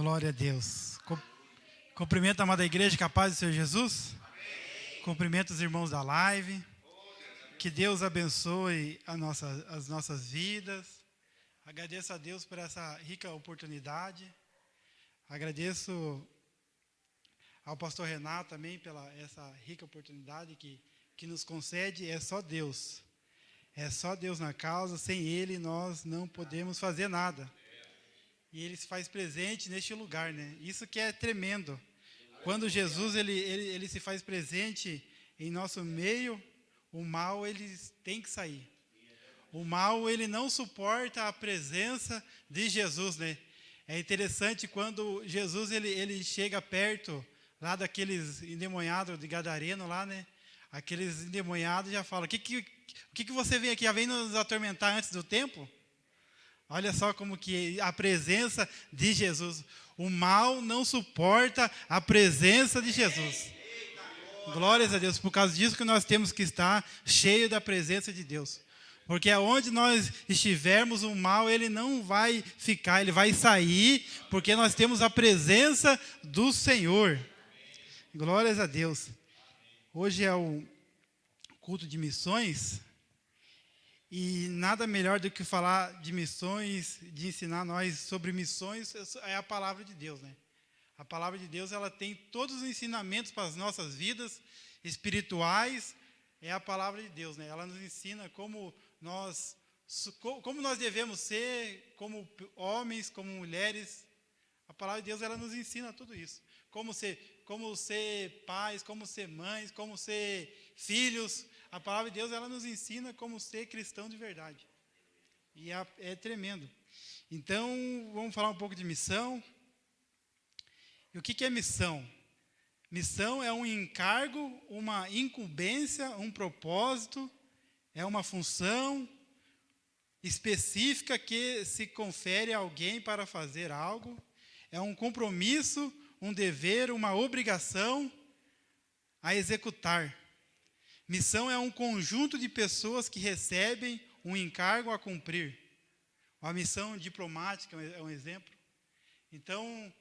Glória a Deus. Cumprimento a amada igreja, que a paz do Senhor Jesus. Cumprimento os irmãos da live. Que Deus abençoe as nossas vidas. Agradeço a Deus por essa rica oportunidade. Agradeço ao pastor Renato também pela essa rica oportunidade que nos concede. É só Deus. É só Deus na causa. Sem Ele nós não podemos fazer nada. E Ele se faz presente neste lugar, né? Isso que é tremendo. Quando Jesus ele se faz presente em nosso meio, o mal ele tem que sair. O mal ele não suporta a presença de Jesus, né? É interessante quando Jesus ele chega perto lá daqueles endemoniados de Gadareno lá, né? Aqueles endemoniados já falam: o que você vem aqui? Já vem nos atormentar antes do tempo? Olha só como que a presença de Jesus. O mal não suporta a presença de Jesus. Glórias a Deus. Por causa disso que nós temos que estar cheio da presença de Deus. Porque aonde nós estivermos, o mal ele não vai ficar, ele vai sair, porque nós temos a presença do Senhor. Glórias a Deus. Hoje é o culto de missões. E nada melhor do que falar de missões, de ensinar nós sobre missões, é a palavra de Deus, né? A palavra de Deus, ela tem todos os ensinamentos para as nossas vidas espirituais, é a palavra de Deus, né? Ela nos ensina como nós devemos ser, como homens, como mulheres. A palavra de Deus, ela nos ensina tudo isso. Como ser pais, como ser mães, como ser filhos. A palavra de Deus, ela nos ensina como ser cristão de verdade. E é tremendo. Então, vamos falar um pouco de missão. E o que é missão? Missão é um encargo, uma incumbência, um propósito, é uma função específica que se confere a alguém para fazer algo. É um compromisso, um dever, uma obrigação a executar. Missão é um conjunto de pessoas que recebem um encargo a cumprir. A missão diplomática é um exemplo. Então,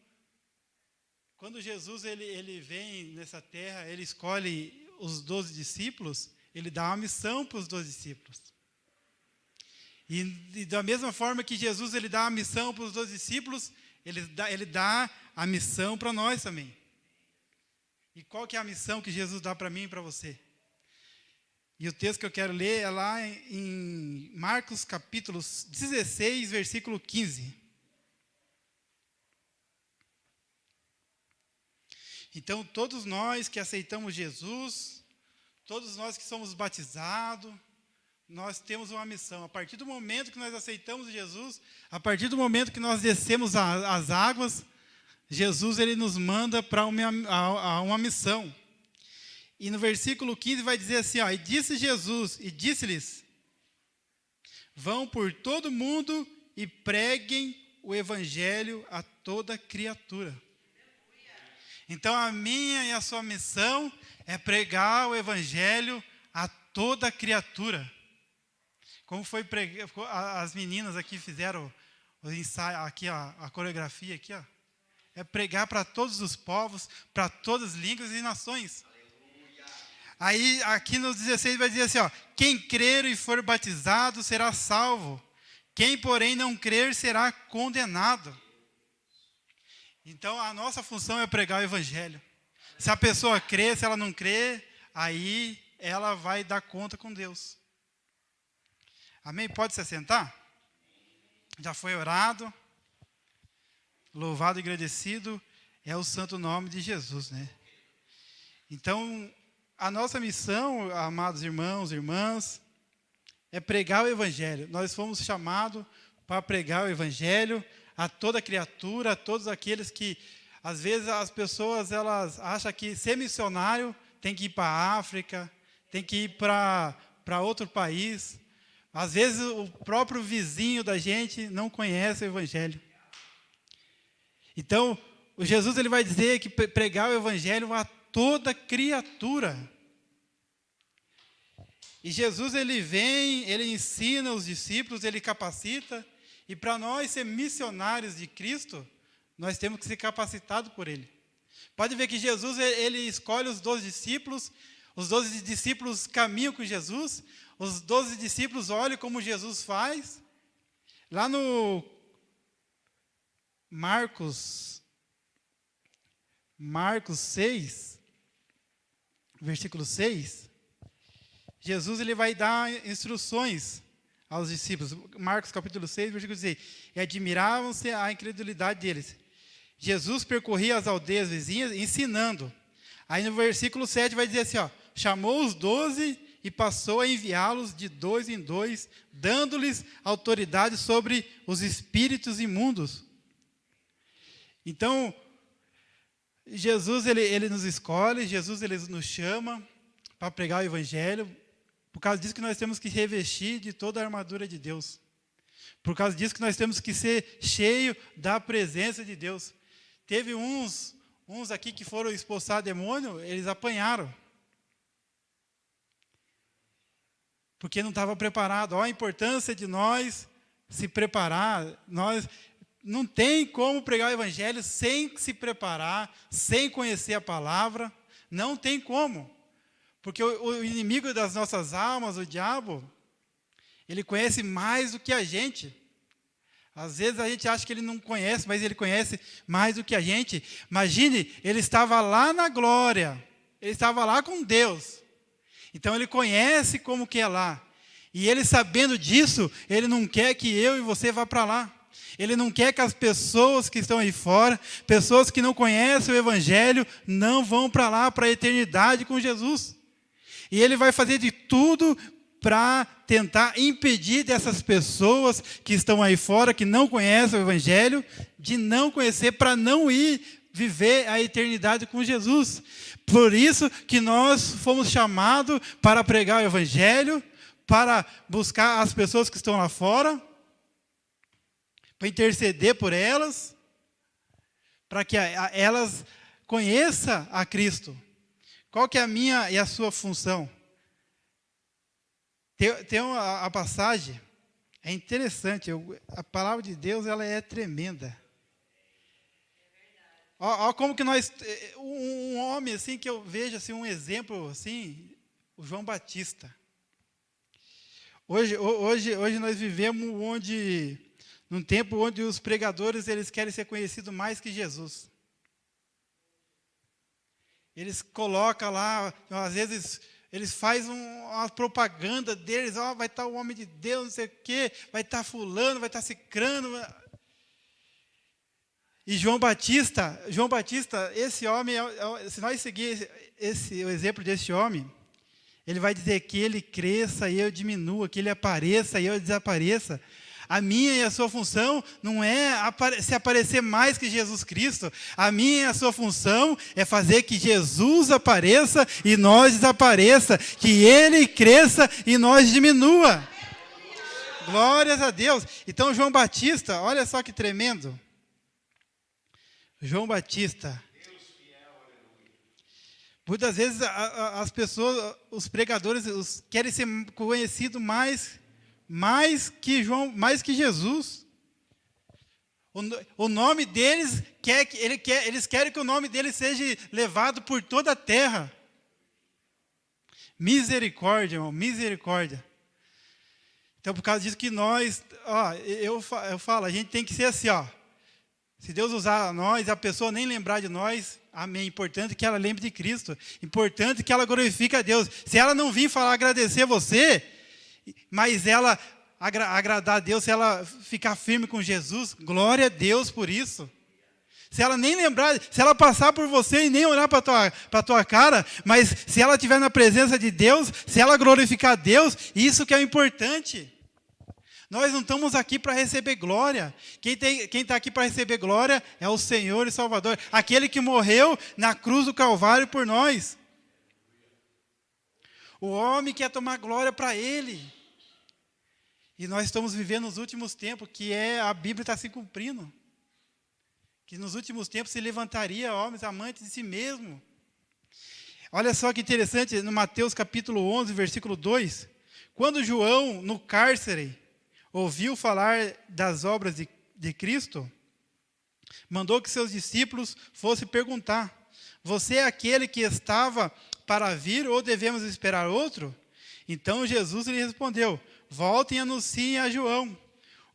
quando Jesus ele vem nessa terra, ele escolhe os 12 discípulos, ele dá uma missão para os 12 discípulos. E da mesma forma que Jesus ele dá a missão para os 12 discípulos, ele dá a missão para nós também. E qual que é a missão que Jesus dá para mim e para você? E o texto que eu quero ler é lá em Marcos capítulo 16, versículo 15. Então, todos nós que aceitamos Jesus, todos nós que somos batizados, nós temos uma missão. A partir do momento que nós aceitamos Jesus, a partir do momento que nós descemos as águas, Jesus ele nos manda para uma missão. E no versículo 15 vai dizer assim, ó: e disse Jesus, e disse-lhes: vão por todo mundo e preguem o evangelho a toda criatura. Então a minha e a sua missão é pregar o evangelho a toda criatura. Como foi pregar, as meninas aqui fizeram o ensaio, aqui ó, a coreografia aqui, ó. É pregar para todos os povos, para todas as línguas e nações. Aí, aqui no 16 vai dizer assim, ó: quem crer e for batizado será salvo. Quem, porém, não crer será condenado. Então, a nossa função é pregar o evangelho. Se a pessoa crê, se ela não crê, aí ela vai dar conta com Deus. Amém? Pode se assentar? Já foi orado. Louvado e agradecido é o santo nome de Jesus, né? Então, a nossa missão, amados irmãos e irmãs, é pregar o evangelho. Nós fomos chamados para pregar o evangelho a toda criatura, a todos aqueles que, às vezes, as pessoas elas acham que ser missionário tem que ir para a África, tem que ir para outro país. Às vezes, o próprio vizinho da gente não conhece o evangelho. Então, o Jesus ele vai dizer que pregar o evangelho a toda criatura. E Jesus ele vem, ele ensina os discípulos, ele capacita. E para nós ser missionários de Cristo, Nós temos que ser capacitados por Ele. Pode ver que Jesus, Ele escolhe os 12 discípulos, os 12 discípulos caminham com Jesus, os 12 discípulos olham como Jesus faz. Lá no Marcos 6, versículo 6, Jesus ele vai dar instruções aos discípulos. Marcos capítulo 6, versículo 6. E admiravam-se a incredulidade deles. Jesus percorria as aldeias vizinhas ensinando. Aí no versículo 7 vai dizer assim, ó, chamou os 12 e passou a enviá-los de 2 em 2, dando-lhes autoridade sobre os espíritos imundos. Então, Jesus ele nos escolhe, Jesus ele nos chama para pregar o evangelho. Por causa disso que nós temos que revestir de toda a armadura de Deus. Por causa disso que nós temos que ser cheio da presença de Deus. Teve uns aqui que foram expulsar demônio, eles apanharam. Porque não estava preparado. Olha a importância de nós se preparar. Nós não tem como pregar o evangelho sem se preparar, sem conhecer a palavra. Não tem como. Porque o inimigo das nossas almas, o diabo, ele conhece mais do que a gente. Às vezes a gente acha que ele não conhece, mas ele conhece mais do que a gente. Imagine, ele estava lá na glória, ele estava lá com Deus. Então ele conhece como que é lá. E ele sabendo disso, ele não quer que eu e você vá para lá. Ele não quer que as pessoas que estão aí fora, pessoas que não conhecem o evangelho, não vão para lá, para a eternidade com Jesus. E ele vai fazer de tudo para tentar impedir dessas pessoas que estão aí fora, que não conhecem o evangelho, de não conhecer, para não ir viver a eternidade com Jesus. Por isso que nós fomos chamados para pregar o evangelho, para buscar as pessoas que estão lá fora, para interceder por elas, para que elas conheçam a Cristo. Qual que é a minha e a sua função? Tem a passagem, é interessante, a palavra de Deus ela é tremenda. Olha como que nós, um homem assim que eu vejo assim, um exemplo assim, o João Batista. Hoje nós vivemos num tempo onde os pregadores eles querem ser conhecidos mais que Jesus. Eles colocam lá, às vezes eles fazem uma propaganda deles, vai estar o homem de Deus, não sei o quê, vai estar fulano, vai estar cicrano. E João Batista, esse homem, se nós seguirmos o exemplo desse homem, ele vai dizer que ele cresça e eu diminua, que ele apareça e eu desapareça. A minha e a sua função não é se aparecer mais que Jesus Cristo. A minha e a sua função é fazer que Jesus apareça e nós desapareça. Que Ele cresça e nós diminua. Glórias a Deus. Então, João Batista, olha só que tremendo. João Batista. Muitas vezes as pessoas, os pregadores, querem ser conhecidos mais que Jesus. O nome deles eles querem que o nome deles seja levado por toda a terra. Misericórdia, irmão, misericórdia. Então, por causa disso que nós, eu falo, a gente tem que ser assim, se Deus usar nós, a pessoa nem lembrar de nós, amém. Importante que ela lembre de Cristo. Importante que ela glorifique a Deus. Se ela não vir falar agradecer você, mas ela agradar a Deus, se ela ficar firme com Jesus, glória a Deus por isso. Se ela nem lembrar, se ela passar por você e nem olhar para a tua cara, mas se ela estiver na presença de Deus, se ela glorificar a Deus, isso que é importante. Nós não estamos aqui para receber glória. Quem está aqui para receber glória é o Senhor e Salvador. Aquele que morreu na cruz do Calvário por nós. O homem quer tomar glória para Ele. E nós estamos vivendo nos últimos tempos, que a Bíblia está se cumprindo. Que nos últimos tempos se levantaria homens amantes de si mesmo. Olha só que interessante, no Mateus capítulo 11, versículo 2. Quando João, no cárcere, ouviu falar das obras de Cristo, mandou que seus discípulos fossem perguntar: você é aquele que estava para vir ou devemos esperar outro? Então Jesus lhe respondeu: voltem e anunciem a João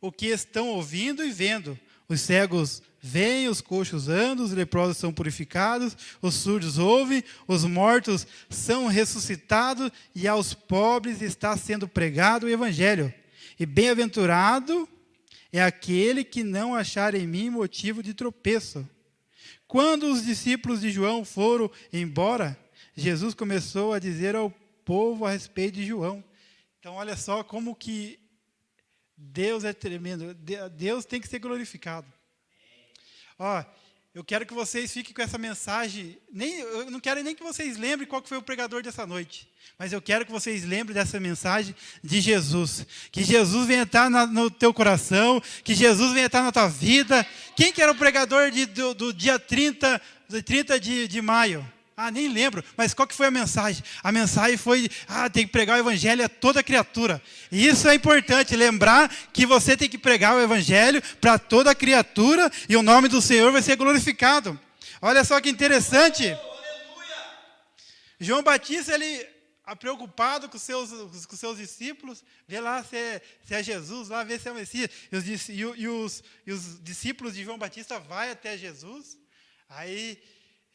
o que estão ouvindo e vendo. Os cegos veem, os coxos andam, os leprosos são purificados, os surdos ouvem, os mortos são ressuscitados e aos pobres está sendo pregado o evangelho. E bem-aventurado é aquele que não achar em mim motivo de tropeço. Quando os discípulos de João foram embora, Jesus começou a dizer ao povo a respeito de João. Então, olha só como que Deus é tremendo. Deus tem que ser glorificado. Ó, eu quero que vocês fiquem com essa mensagem. Eu não quero nem que vocês lembrem qual que foi o pregador dessa noite. Mas eu quero que vocês lembrem dessa mensagem de Jesus. Que Jesus venha estar no teu coração. Que Jesus venha estar na tua vida. Quem que era o pregador do dia 30 de maio? Nem lembro, mas qual que foi a mensagem? A mensagem foi, tem que pregar o evangelho a toda criatura. E isso é importante, lembrar que você tem que pregar o evangelho para toda criatura e o nome do Senhor vai ser glorificado. Olha só que interessante. João Batista, ele preocupado com seus discípulos, vê lá se é Jesus, lá vê se é o Messias. E os discípulos de João Batista vai até Jesus, aí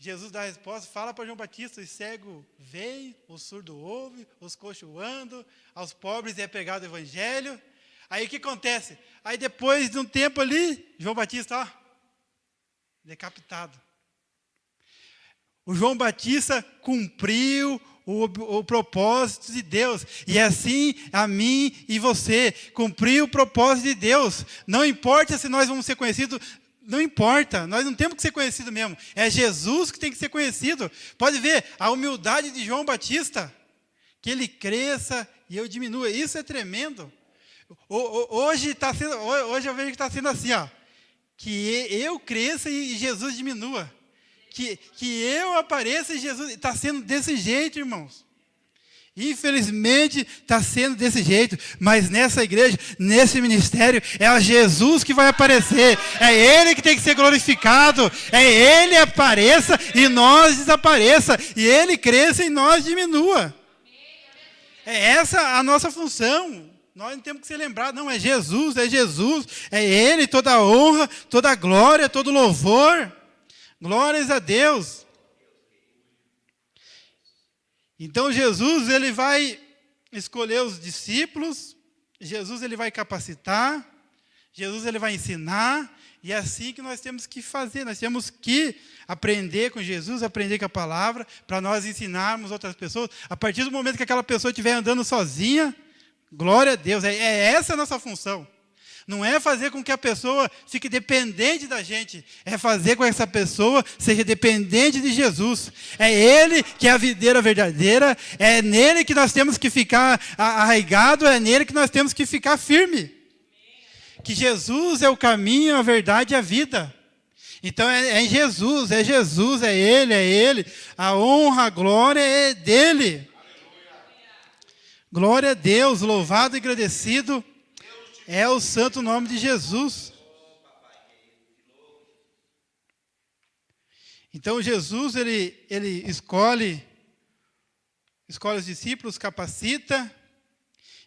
Jesus dá a resposta, fala para João Batista: os cegos veem, os surdos ouvem, os coxos andam, aos pobres é pregado o evangelho. Aí o que acontece? Aí depois de um tempo ali, João Batista, decapitado. O João Batista cumpriu o propósito de Deus. E assim, a mim e você, cumpriu o propósito de Deus. Não importa se nós vamos ser conhecidos. Não importa, nós não temos que ser conhecidos mesmo. É Jesus que tem que ser conhecido. Pode ver a humildade de João Batista. Que ele cresça e eu diminua. Isso é tremendo. Hoje eu vejo que está sendo assim, que eu cresça e Jesus diminua. Que eu apareça e Jesus... Está sendo desse jeito, irmãos. Infelizmente está sendo desse jeito, mas nessa igreja, nesse ministério, é Jesus que vai aparecer, é Ele que tem que ser glorificado, é Ele apareça e nós desapareça, e Ele cresça e nós diminua. É essa a nossa função. Nós não temos que ser lembrados, não, é Jesus, é Ele, toda a honra, toda a glória, todo louvor. Glórias a Deus. Então Jesus, ele vai escolher os discípulos, Jesus ele vai capacitar, Jesus ele vai ensinar, e é assim que nós temos que fazer, nós temos que aprender com Jesus, aprender com a palavra, para nós ensinarmos outras pessoas. A partir do momento que aquela pessoa estiver andando sozinha, glória a Deus, é essa a nossa função. Não é fazer com que a pessoa fique dependente da gente. É fazer com que essa pessoa seja dependente de Jesus. É Ele que é a videira verdadeira. É nele que nós temos que ficar arraigado. É nele que nós temos que ficar firme. Que Jesus é o caminho, a verdade e a vida. Então é em Jesus, é Ele. A honra, a glória é dele. Glória a Deus, louvado e agradecido é o santo nome de Jesus. Então Jesus, ele escolhe os discípulos, capacita.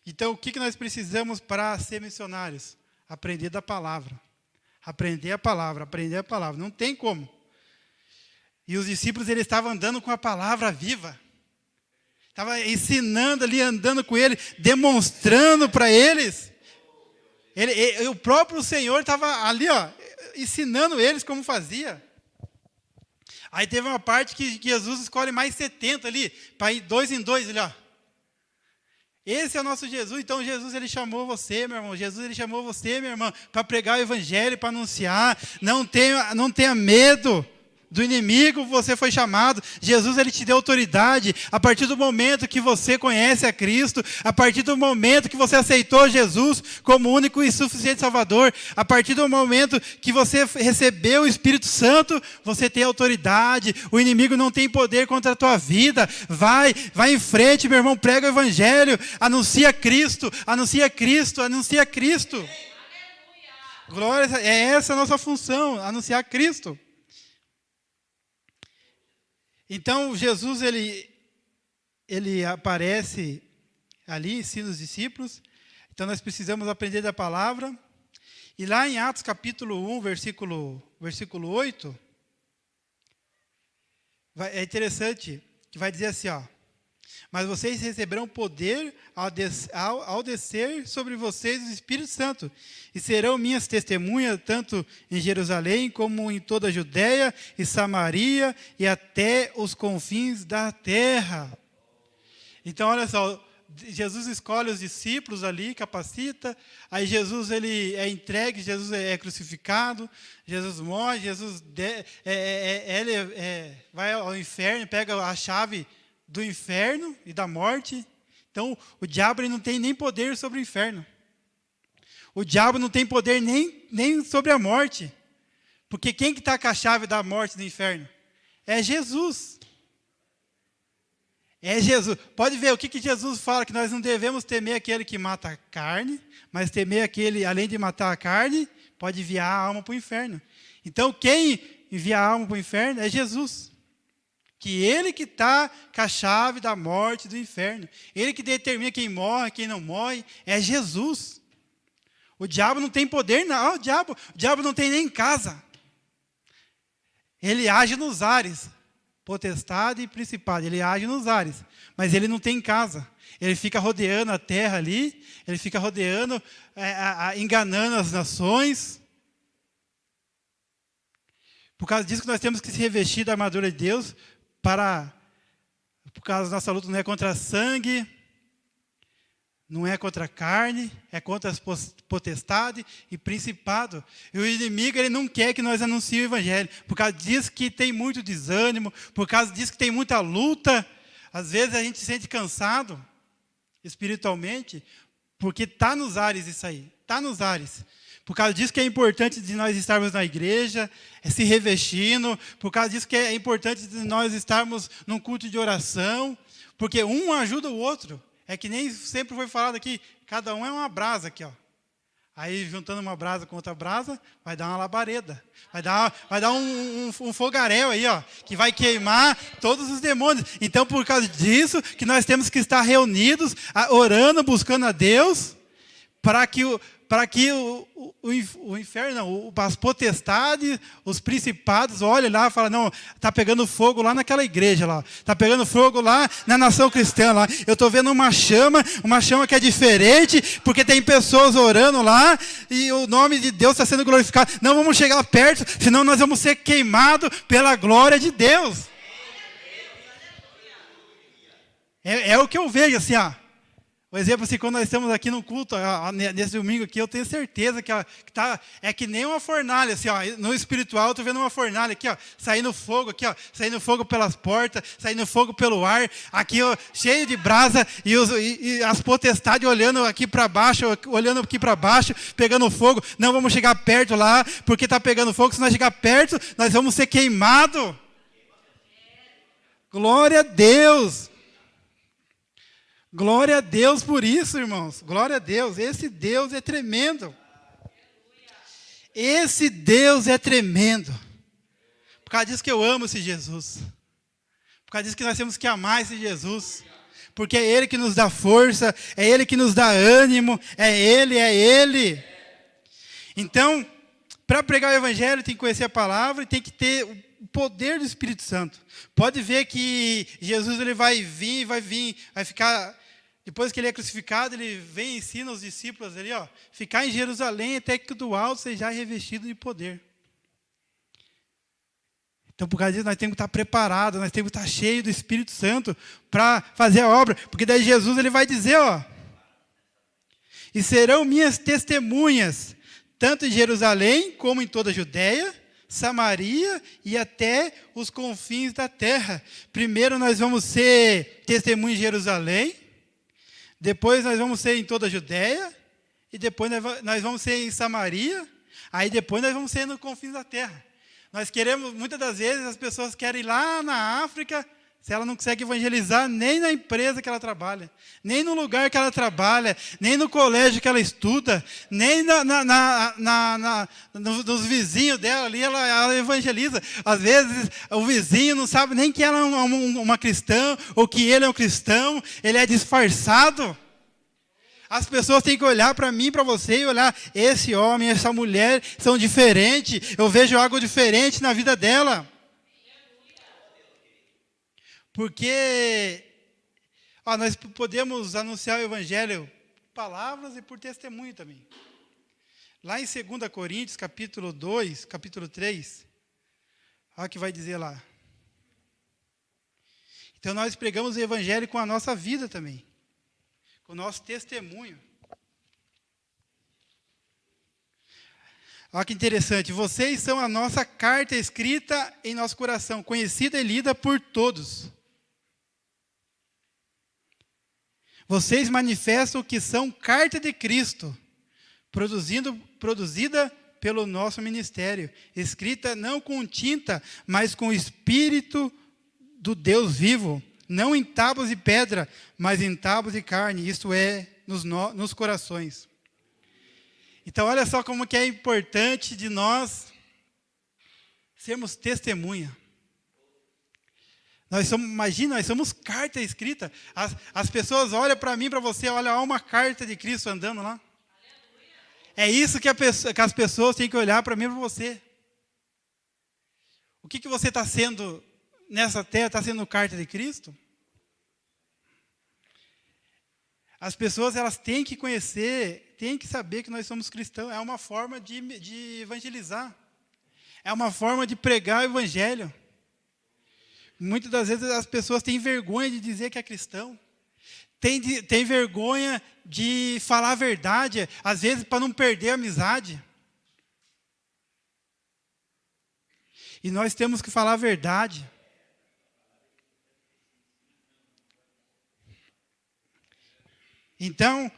Então o que nós precisamos para ser missionários? Aprender da palavra. Aprender a palavra. Não tem como. E os discípulos, eles estavam andando com a palavra viva. Estava ensinando ali, andando com ele, demonstrando para eles. O próprio Senhor estava ali, ensinando eles como fazia. Aí teve uma parte que Jesus escolhe mais 70 ali, para ir 2 em 2 ali, Esse é o nosso Jesus. Então Jesus, ele chamou você, meu irmão. Jesus, ele chamou você, minha irmã, para pregar o evangelho, para anunciar. Não tenha medo do inimigo, você foi chamado. Jesus, ele te deu autoridade. A partir do momento que você conhece a Cristo, a partir do momento que você aceitou Jesus como único e suficiente Salvador, a partir do momento que você recebeu o Espírito Santo, você tem autoridade. O inimigo não tem poder contra a tua vida. Vai em frente, meu irmão, prega o evangelho, anuncia Cristo. Glória, é essa a nossa função, anunciar Cristo. Então, Jesus, ele aparece ali, ensina os discípulos. Então, nós precisamos aprender da palavra. E lá em Atos capítulo 1, versículo 8, é interessante, que vai dizer assim, ó: mas vocês receberão poder ao descer sobre vocês o Espírito Santo, e serão minhas testemunhas, tanto em Jerusalém, como em toda a Judéia e Samaria, e até os confins da terra. Então, olha só, Jesus escolhe os discípulos ali, capacita, aí Jesus ele é entregue, Jesus é crucificado, Jesus morre, Jesus vai ao inferno, pega a chave do inferno e da morte. Então, o diabo ele não tem nem poder sobre o inferno. O diabo não tem poder nem sobre a morte. Porque quem que está com a chave da morte e do inferno? É Jesus. É Jesus. Pode ver o que Jesus fala, que nós não devemos temer aquele que mata a carne, mas temer aquele, além de matar a carne, pode enviar a alma para o inferno. Então, quem envia a alma para o inferno é Jesus. Que ele que está com a chave da morte e do inferno. Ele que determina quem morre, quem não morre, é Jesus. O diabo não tem poder, não. O diabo não tem nem casa. Ele age nos ares. Potestade e principado, ele age nos ares, mas ele não tem casa. Ele fica rodeando a terra ali, ele fica rodeando, enganando as nações. Por causa disso que nós temos que se revestir da armadura de Deus, por causa da nossa luta não é contra sangue, não é contra a carne, é contra as potestades e principado. E o inimigo ele não quer que nós anunciemos o evangelho. Por causa disso que tem muito desânimo, por causa disso que tem muita luta. Às vezes a gente se sente cansado espiritualmente, porque está nos ares isso aí. Está nos ares. Por causa disso que é importante de nós estarmos na igreja, se revestindo. Por causa disso que é importante de nós estarmos num culto de oração. Porque um ajuda o outro. É que nem sempre foi falado aqui, cada um é uma brasa aqui, ó. Aí, juntando uma brasa com outra brasa, vai dar uma labareda. Vai dar um fogaréu aí, ó, que vai queimar todos os demônios. Então, por causa disso, que nós temos que estar reunidos, orando, buscando a Deus, para que o inferno, não, as potestades, os principados, olhem lá e falam, não, está pegando fogo lá naquela igreja lá, está pegando fogo lá na nação cristã lá, eu estou vendo uma chama que é diferente, porque tem pessoas orando lá, e o nome de Deus está sendo glorificado. Não vamos chegar perto, senão nós vamos ser queimados pela glória de Deus. É o que eu vejo, assim, ó. Por exemplo, assim, quando nós estamos aqui no culto, nesse domingo aqui, eu tenho certeza que é que nem uma fornalha, assim, ó, no espiritual eu estou vendo uma fornalha aqui, ó, saindo fogo pelas portas, saindo fogo pelo ar, aqui, ó, cheio de brasa, e as potestades olhando aqui para baixo, pegando fogo. Não vamos chegar perto lá, porque está pegando fogo. Se nós chegar perto, nós vamos ser queimados. Glória a Deus. Glória a Deus por isso, irmãos. Glória a Deus. Esse Deus é tremendo. Esse Deus é tremendo. Por causa disso que eu amo esse Jesus. Por causa disso que nós temos que amar esse Jesus. Porque é Ele que nos dá força, é Ele que nos dá ânimo, é Ele. Então, para pregar o Evangelho, tem que conhecer a palavra e tem que ter o poder do Espírito Santo. Pode ver que Jesus ele vai ficar... Depois que ele é crucificado, ele vem e ensina os discípulos ali, ó, ficar em Jerusalém até que do alto seja revestido de poder. Então, por causa disso, nós temos que estar preparados, nós temos que estar cheios do Espírito Santo para fazer a obra. Porque daí Jesus ele vai dizer, ó, e serão minhas testemunhas, tanto em Jerusalém como em toda a Judéia, Samaria e até os confins da terra. Primeiro nós vamos ser testemunhas em Jerusalém, depois nós vamos ser em toda a Judéia, e depois nós vamos ser em Samaria, aí depois nós vamos ser nos confins da terra. Nós queremos, muitas das vezes, as pessoas querem ir lá na África, se ela não consegue evangelizar nem na empresa que ela trabalha, nem no lugar que ela trabalha, nem no colégio que ela estuda, nem nos vizinhos dela ali, ela evangeliza. Às vezes, o vizinho não sabe nem que ela é uma cristã, ou que ele é um cristão, ele é disfarçado. As pessoas têm que olhar para mim, para você, e olhar, esse homem, essa mulher são diferentes, eu vejo algo diferente na vida dela. Porque nós podemos anunciar o evangelho por palavras e por testemunho também. Lá em 2 Coríntios, capítulo 2, capítulo 3, olha o que vai dizer lá. Então nós pregamos o evangelho com a nossa vida também, com o nosso testemunho. Olha que interessante, vocês são a nossa carta escrita em nosso coração, conhecida e lida por todos. Vocês manifestam que são carta de Cristo, produzida pelo nosso ministério, escrita não com tinta, mas com o Espírito do Deus vivo, não em tábuas de pedra, mas em tábuas de carne, isto é, nos corações. Então, olha só como que é importante de nós sermos testemunha. Nós somos carta escrita. As pessoas olham para mim, para você, olha uma carta de Cristo andando lá. É isso que as pessoas têm que olhar para mim e para você. O que você está sendo nessa terra? Está sendo carta de Cristo? As pessoas têm que conhecer, têm que saber que nós somos cristãos. É uma forma de evangelizar. É uma forma de pregar o evangelho. Muitas das vezes as pessoas têm vergonha de dizer que é cristão. Tem vergonha de falar a verdade, às vezes para não perder a amizade. E nós temos que falar a verdade. Então,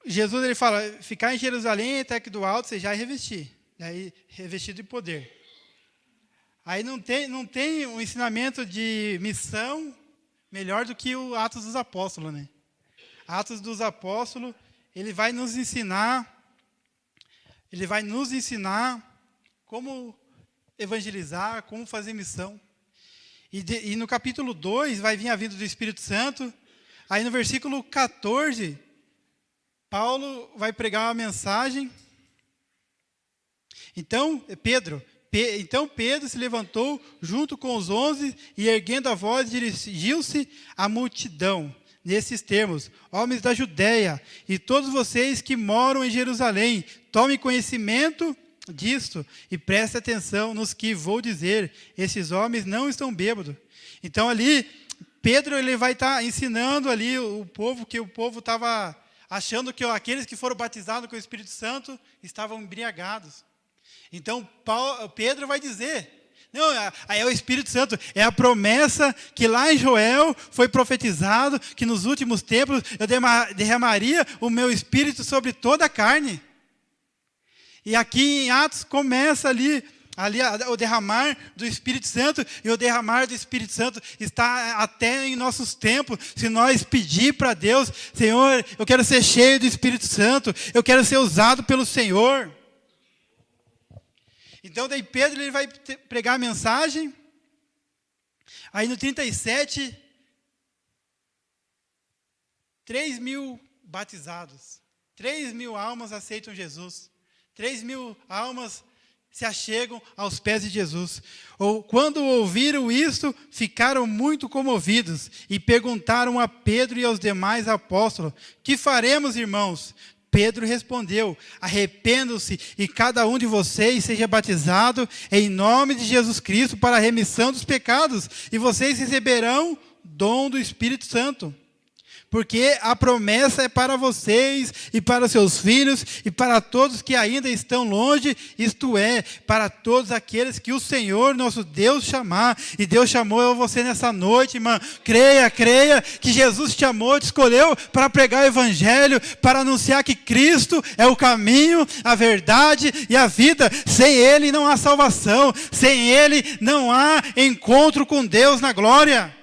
Jesus ele fala, ficar em Jerusalém até que do alto você já é revestir. Daí, revestido de poder. Aí não tem um ensinamento de missão melhor do que o Atos dos Apóstolos, né? Atos dos Apóstolos, ele vai nos ensinar como evangelizar, como fazer missão. E no capítulo 2 vai vir a vinda do Espírito Santo. Aí no versículo 14, Paulo vai pregar uma mensagem. Então Pedro se levantou junto com os 11 e, erguendo a voz, dirigiu-se à multidão, nesses termos: homens da Judéia e todos vocês que moram em Jerusalém, tomem conhecimento disto e prestem atenção nos que vou dizer. Esses homens não estão bêbados. Então ali, Pedro ele vai estar ensinando ali o povo, que o povo estava achando que aqueles que foram batizados com o Espírito Santo estavam embriagados. Então, Pedro vai dizer, não, é o Espírito Santo, é a promessa que lá em Joel foi profetizado, que nos últimos tempos eu derramaria o meu Espírito sobre toda a carne. E aqui em Atos começa ali o derramar do Espírito Santo, e o derramar do Espírito Santo está até em nossos tempos. Se nós pedir para Deus, Senhor, eu quero ser cheio do Espírito Santo, eu quero ser usado pelo Senhor. Então, daí Pedro ele vai pregar a mensagem. Aí no 37, 3.000 batizados. 3.000 almas aceitam Jesus. 3.000 almas se achegam aos pés de Jesus. Quando ouviram isso, ficaram muito comovidos e perguntaram a Pedro e aos demais apóstolos: que faremos, irmãos? Pedro respondeu: arrependam-se e cada um de vocês seja batizado em nome de Jesus Cristo para a remissão dos pecados, e vocês receberão dom do Espírito Santo. Porque a promessa é para vocês e para seus filhos e para todos que ainda estão longe, isto é, para todos aqueles que o Senhor nosso Deus chamar. E Deus chamou você nessa noite, irmã. Creia que Jesus te amou, te escolheu para pregar o Evangelho, para anunciar que Cristo é o caminho, a verdade e a vida. Sem Ele não há salvação, sem Ele não há encontro com Deus na glória.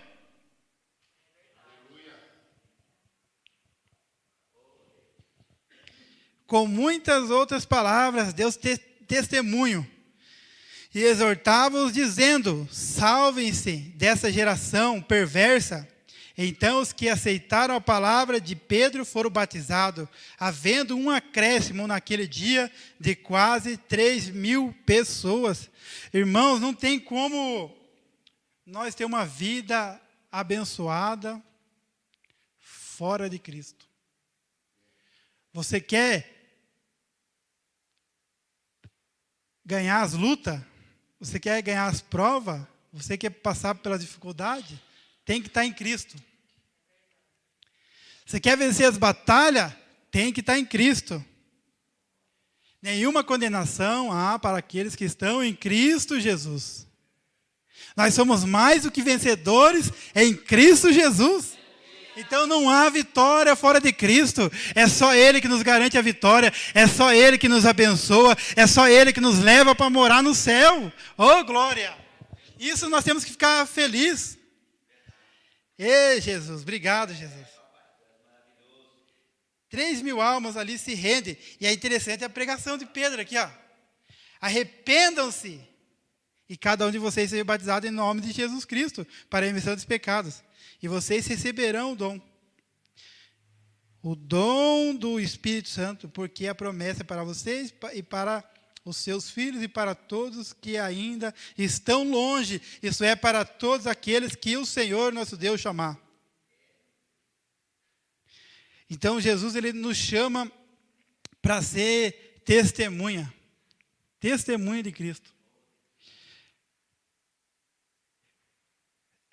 com muitas outras palavras, deu testemunho e exortava-os, dizendo: salvem-se dessa geração perversa. Então os que aceitaram a palavra de Pedro foram batizados, havendo um acréscimo naquele dia de quase 3.000 pessoas. Irmãos, não tem como nós ter uma vida abençoada fora de Cristo. Você quer ganhar as lutas? Você quer ganhar as provas? Você quer passar pela dificuldade? Tem que estar em Cristo. Você quer vencer as batalhas? Tem que estar em Cristo. Nenhuma condenação há para aqueles que estão em Cristo Jesus. Nós somos mais do que vencedores em Cristo Jesus. Então não há vitória fora de Cristo. É só Ele que nos garante a vitória. É só Ele que nos abençoa. É só Ele que nos leva para morar no céu. Oh, glória! Isso nós temos que ficar felizes. Ei, Jesus, obrigado, Jesus. 3.000 almas ali se rendem. E é interessante a pregação de Pedro aqui, ó. Arrependam-se e cada um de vocês seja batizado em nome de Jesus Cristo para a remissão dos pecados. E vocês receberão o dom do Espírito Santo, porque a promessa é para vocês e para os seus filhos e para todos que ainda estão longe. Isso é para todos aqueles que o Senhor nosso Deus chamar. Então Jesus, ele nos chama para ser testemunha de Cristo.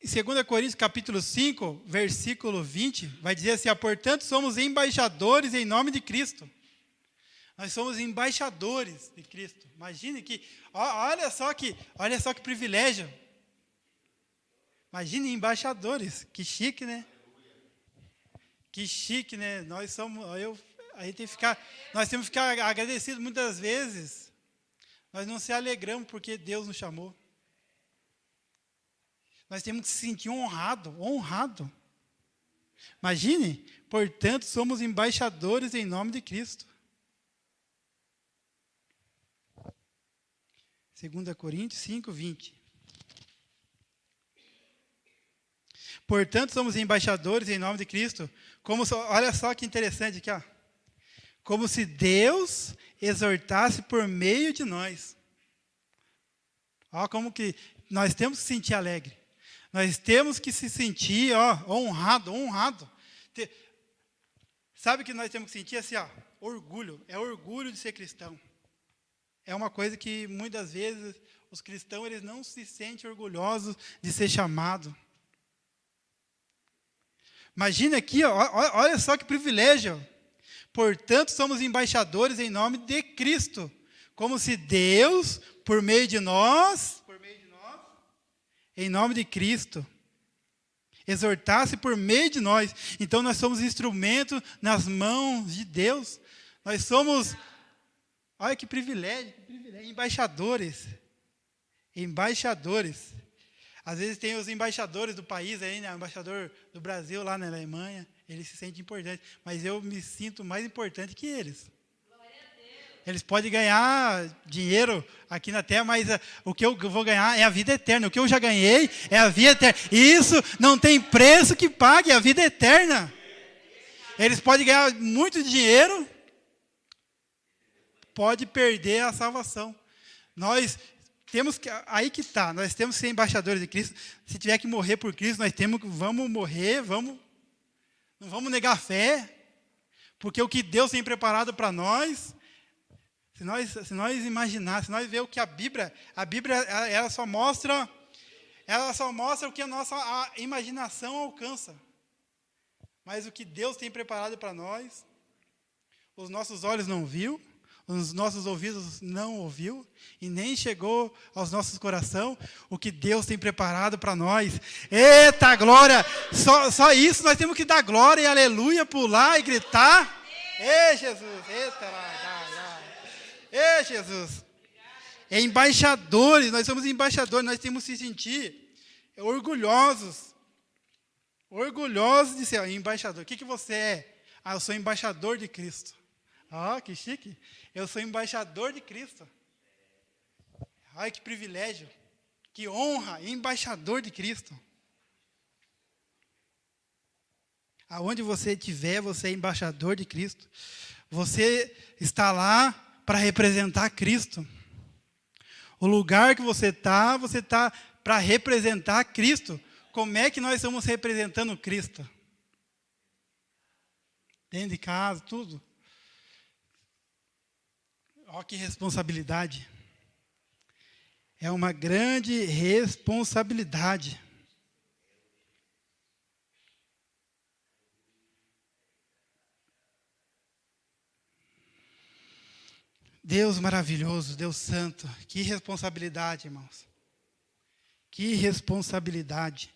Em 2 Coríntios capítulo 5, versículo 20, vai dizer assim: portanto somos embaixadores em nome de Cristo. Nós somos embaixadores de Cristo. Imagine que, olha só que privilégio. Imagine embaixadores, que chique, né? Que chique, né? Nós temos que ficar agradecidos muitas vezes. Nós não se alegramos porque Deus nos chamou. Nós temos que se sentir honrado. Imagine, portanto, somos embaixadores em nome de Cristo. 2 Coríntios 5, 20. Portanto, somos embaixadores em nome de Cristo. Olha só que interessante aqui, ó. Como se Deus exortasse por meio de nós. Olha como que nós temos que se sentir alegre. Nós temos que se sentir honrado. Sabe o que nós temos que sentir assim, orgulho. É orgulho de ser cristão. É uma coisa que muitas vezes os cristãos eles não se sentem orgulhosos de ser chamados. Imagina aqui, olha só que privilégio. Portanto, somos embaixadores em nome de Cristo. Como se Deus, por meio de nós, em nome de Cristo, exortasse por meio de nós. Então, nós somos instrumento nas mãos de Deus. Nós somos, olha que privilégio, embaixadores. Às vezes tem os embaixadores do país aí, né? O embaixador do Brasil lá na Alemanha, ele se sente importante, mas eu me sinto mais importante que eles. Eles podem ganhar dinheiro aqui na terra, mas o que eu vou ganhar é a vida eterna. O que eu já ganhei é a vida eterna. Isso não tem preço que pague, é a vida eterna. Eles podem ganhar muito dinheiro, pode perder a salvação. Nós temos que, aí que está, nós temos que ser embaixadores de Cristo. Se tiver que morrer por Cristo, vamos morrer, não vamos negar a fé, porque o que Deus tem preparado para nós, se nós imaginar, se nós ver o que a Bíblia ela só mostra o que a nossa imaginação alcança. Mas o que Deus tem preparado para nós, os nossos olhos não viu, os nossos ouvidos não ouviu e nem chegou aos nossos corações o que Deus tem preparado para nós. Eita glória! Só isso nós temos que dar glória e aleluia, pular e gritar. Ei Jesus! Eita lá! Ei Jesus! Embaixadores, nós somos embaixadores, nós temos que se sentir orgulhosos de ser embaixador. O que você é? Eu sou embaixador de Cristo. Ó, que chique. Eu sou embaixador de Cristo. Ai, que privilégio. Que honra, embaixador de Cristo. Aonde você estiver, você é embaixador de Cristo. Você está lá para representar Cristo. O lugar que você está para representar Cristo. Como é que nós estamos representando Cristo? Dentro de casa, tudo. Olha que responsabilidade. É uma grande responsabilidade. Deus maravilhoso, Deus santo. Que responsabilidade, irmãos. Que responsabilidade.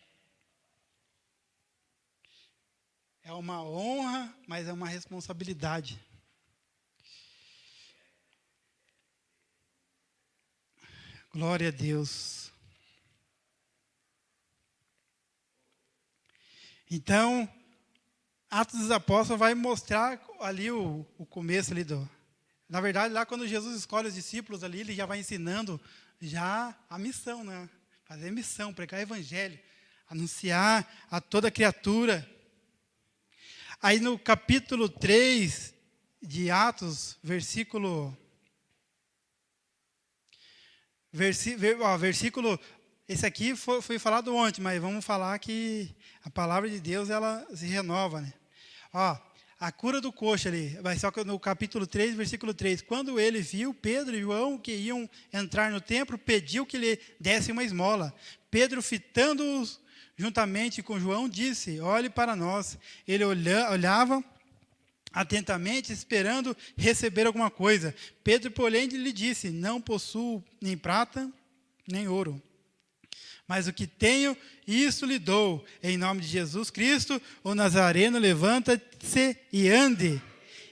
É uma honra, mas é uma responsabilidade. Glória a Deus. Então, Atos dos Apóstolos vai mostrar ali o começo ali do... Na verdade, lá quando Jesus escolhe os discípulos ali, ele já vai ensinando já a missão, né? Fazer missão, pregar o evangelho, anunciar a toda criatura. Aí no capítulo 3 de Atos, versículo, esse aqui foi falado ontem, mas vamos falar que a palavra de Deus, ela se renova, né? Ó, a cura do coxo ali, vai só no capítulo 3, versículo 3. Quando ele viu Pedro e João que iam entrar no templo, pediu que lhe desse uma esmola. Pedro, fitando-os juntamente com João, disse: olhe para nós. Ele olhava atentamente, esperando receber alguma coisa. Pedro, porém, lhe disse: não possuo nem prata, nem ouro. Mas o que tenho, isso lhe dou. Em nome de Jesus Cristo, o Nazareno, levanta-se e ande.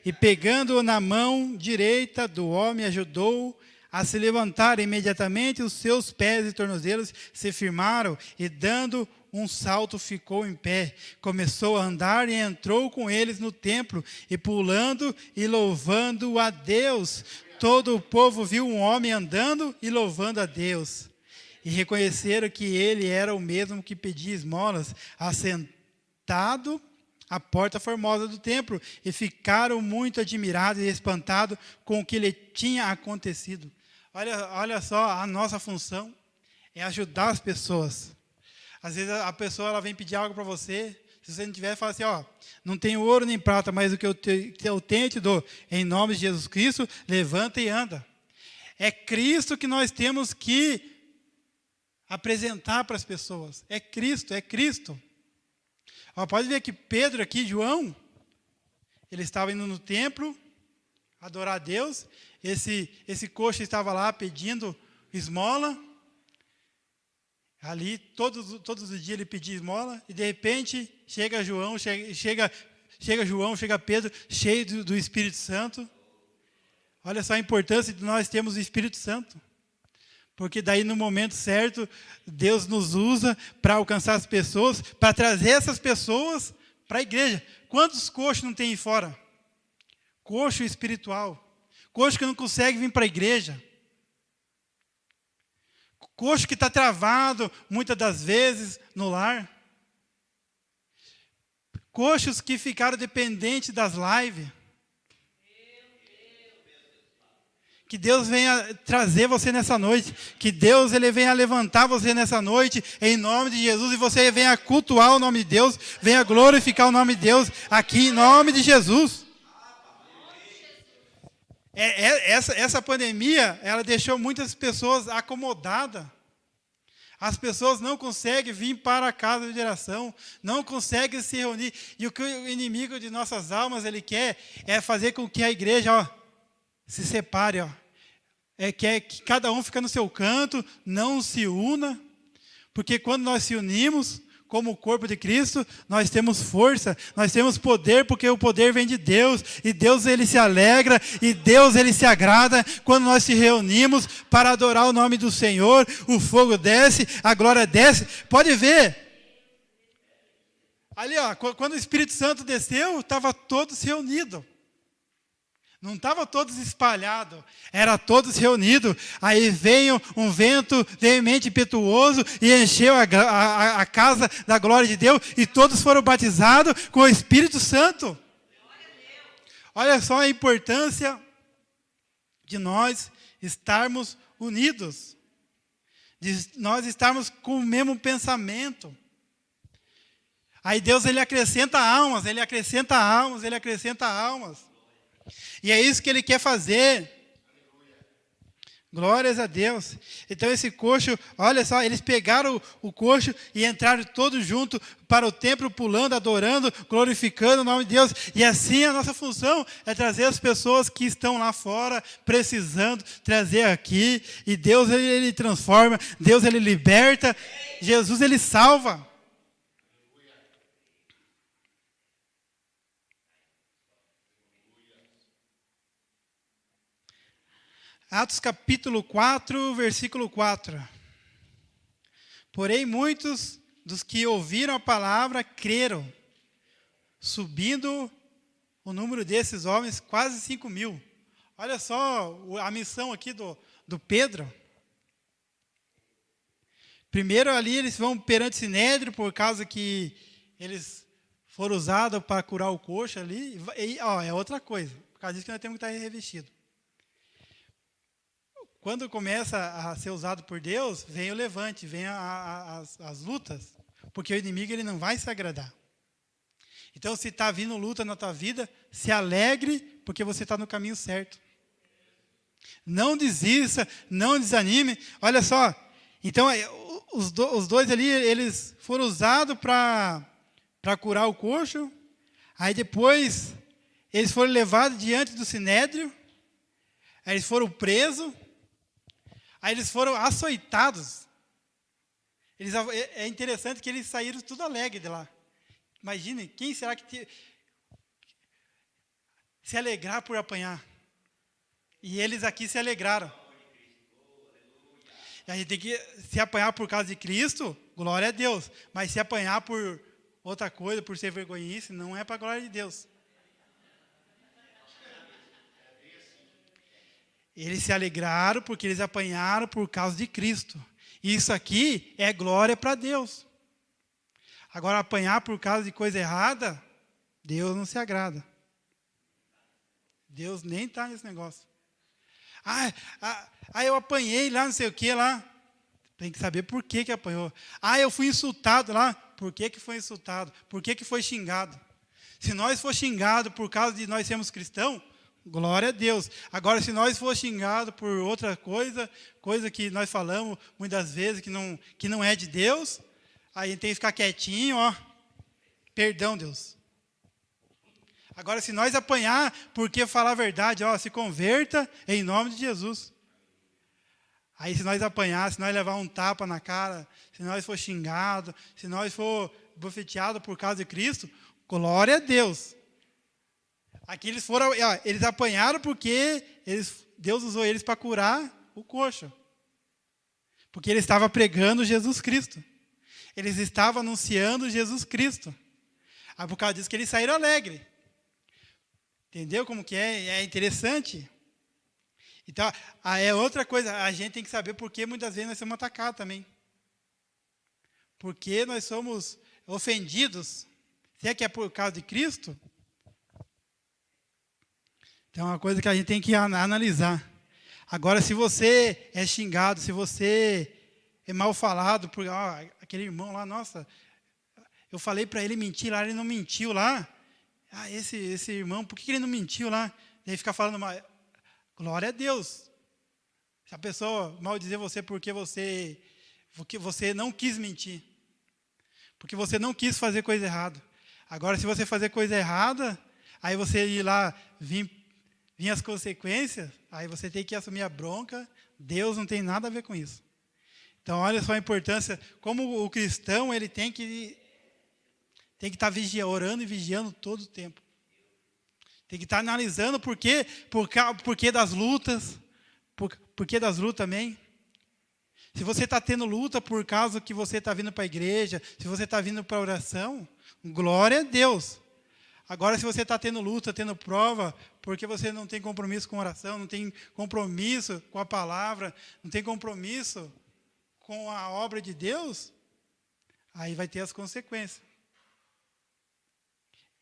E pegando-o na mão direita do homem, ajudou-o a se levantar. Imediatamente os seus pés e tornozelos se firmaram, e dando um salto ficou em pé. Começou a andar e entrou com eles no templo, e pulando e louvando a Deus. Todo o povo viu um homem andando e louvando a Deus. E reconheceram que ele era o mesmo que pedia esmolas, assentado à porta formosa do templo, e ficaram muito admirados e espantados com o que lhe tinha acontecido. Olha só, a nossa função é ajudar as pessoas. Às vezes a pessoa ela vem pedir algo para você, se você não tiver, fala assim: ó, não tenho ouro nem prata, mas o que eu tenho eu te dou. Em nome de Jesus Cristo, levanta e anda. É Cristo que nós temos que apresentar para as pessoas. É Cristo, é Cristo. Ó, pode ver que Pedro aqui, João, ele estava indo no templo adorar a Deus. Esse coxo estava lá pedindo esmola. Ali, todos os dias ele pedia esmola. E de repente, chega Pedro, cheio do Espírito Santo. Olha só a importância de nós termos o Espírito Santo. Porque daí, no momento certo, Deus nos usa para alcançar as pessoas, para trazer essas pessoas para a igreja. Quantos coxos não tem aí fora? Coxo espiritual. Coxo que não consegue vir para a igreja. Coxo que está travado, muitas das vezes, no lar. Coxos que ficaram dependentes das lives. Que Deus venha trazer você nessa noite. Que Deus ele venha levantar você nessa noite, em nome de Jesus. E você venha cultuar o nome de Deus. Venha glorificar o nome de Deus aqui, em nome de Jesus. Essa pandemia, ela deixou muitas pessoas acomodadas. As pessoas não conseguem vir para a casa de oração, não conseguem se reunir. E o que o inimigo de nossas almas ele quer é fazer com que a igreja se separe. Quer que cada um fique no seu canto, não se una. Porque quando nós se unimos como o corpo de Cristo, nós temos força, nós temos poder, porque o poder vem de Deus. E Deus ele se alegra, e Deus ele se agrada quando nós se reunimos para adorar o nome do Senhor. O fogo desce, a glória desce. Pode ver. Ali, quando o Espírito Santo desceu, estava todos reunidos. Não estavam todos espalhados, era todos reunidos. Aí veio um vento veemente impetuoso e encheu a casa da glória de Deus, e todos foram batizados com o Espírito Santo. Olha só a importância de nós estarmos unidos, de nós estarmos com o mesmo pensamento. Aí Deus, Ele acrescenta almas, Ele acrescenta almas, Ele acrescenta almas. E é isso que Ele quer fazer. Glórias a Deus. Então esse coxo, olha só, eles pegaram o coxo e entraram todos juntos para o templo, pulando, adorando, glorificando o nome de Deus. E assim a nossa função é trazer as pessoas que estão lá fora, precisando, trazer aqui. E Deus, Ele transforma, Deus, Ele liberta, Jesus, Ele salva. Atos capítulo 4, versículo 4. Porém, muitos dos que ouviram a palavra creram, subindo o número desses homens, quase 5.000. Olha só a missão aqui do Pedro. Primeiro ali eles vão perante Sinédrio, por causa que eles foram usados para curar o coxo ali. E, é outra coisa, por causa disso que nós temos que estar revestidos. Quando começa a ser usado por Deus, vem o levante, vem as lutas, porque o inimigo ele não vai se agradar. Então, se está vindo luta na tua vida, se alegre, porque você está no caminho certo. Não desista, não desanime. Olha só, então, os dois ali, eles foram usados para curar o coxo, aí depois, eles foram levados diante do Sinédrio, aí eles foram presos, aí eles foram açoitados. É interessante que eles saíram tudo alegre de lá. Imagine, quem será que se alegrar por apanhar? E eles aqui se alegraram. E a gente tem que se apanhar por causa de Cristo, glória a Deus. Mas se apanhar por outra coisa, por ser vergonhice, não é para a glória de Deus. Eles se alegraram porque eles apanharam por causa de Cristo. Isso aqui é glória para Deus. Agora, apanhar por causa de coisa errada, Deus não se agrada. Deus nem está nesse negócio. Eu apanhei lá, não sei o que lá. Tem que saber por que apanhou. Eu fui insultado lá. Por que foi insultado? Por que foi xingado? Se nós for xingado por causa de nós sermos cristãos, glória a Deus. Agora, se nós for xingado por outra coisa que nós falamos muitas vezes que não é de Deus, aí a gente tem que ficar quietinho, perdão, Deus. Agora, se nós apanhar porque falar a verdade, se converta em nome de Jesus. Aí, se nós apanhar, se nós levar um tapa na cara, se nós for xingado, se nós for bofeteado por causa de Cristo, glória a Deus. Aqui eles apanharam porque Deus usou eles para curar o coxo. Porque ele estava pregando Jesus Cristo. Eles estavam anunciando Jesus Cristo. Por causa disso que eles saíram alegres. Entendeu como que é? É interessante. Então, é outra coisa. A gente tem que saber por que muitas vezes nós somos atacados também. Porque nós somos ofendidos. Se é que é por causa de Cristo, então é uma coisa que a gente tem que analisar. Agora, se você é xingado, se você é mal falado, por aquele irmão lá, nossa, eu falei para ele mentir lá, ele não mentiu lá. Esse irmão, por que ele não mentiu lá? Daí fica falando mal. Glória a Deus. Se a pessoa maldizer você porque você não quis mentir, porque você não quis fazer coisa errada. Agora, se você fazer coisa errada, aí você ir lá, vir as consequências, aí você tem que assumir a bronca. Deus não tem nada a ver com isso. Então, olha só a importância, como o cristão ele tem que estar orando e vigiando todo o tempo. Tem que estar analisando por que das lutas, por que das lutas também. Se você está tendo luta por causa que você está vindo para a igreja, se você está vindo para a oração, glória a Deus. Agora, se você está tendo luta, tendo prova, porque você não tem compromisso com oração, não tem compromisso com a palavra, não tem compromisso com a obra de Deus, aí vai ter as consequências.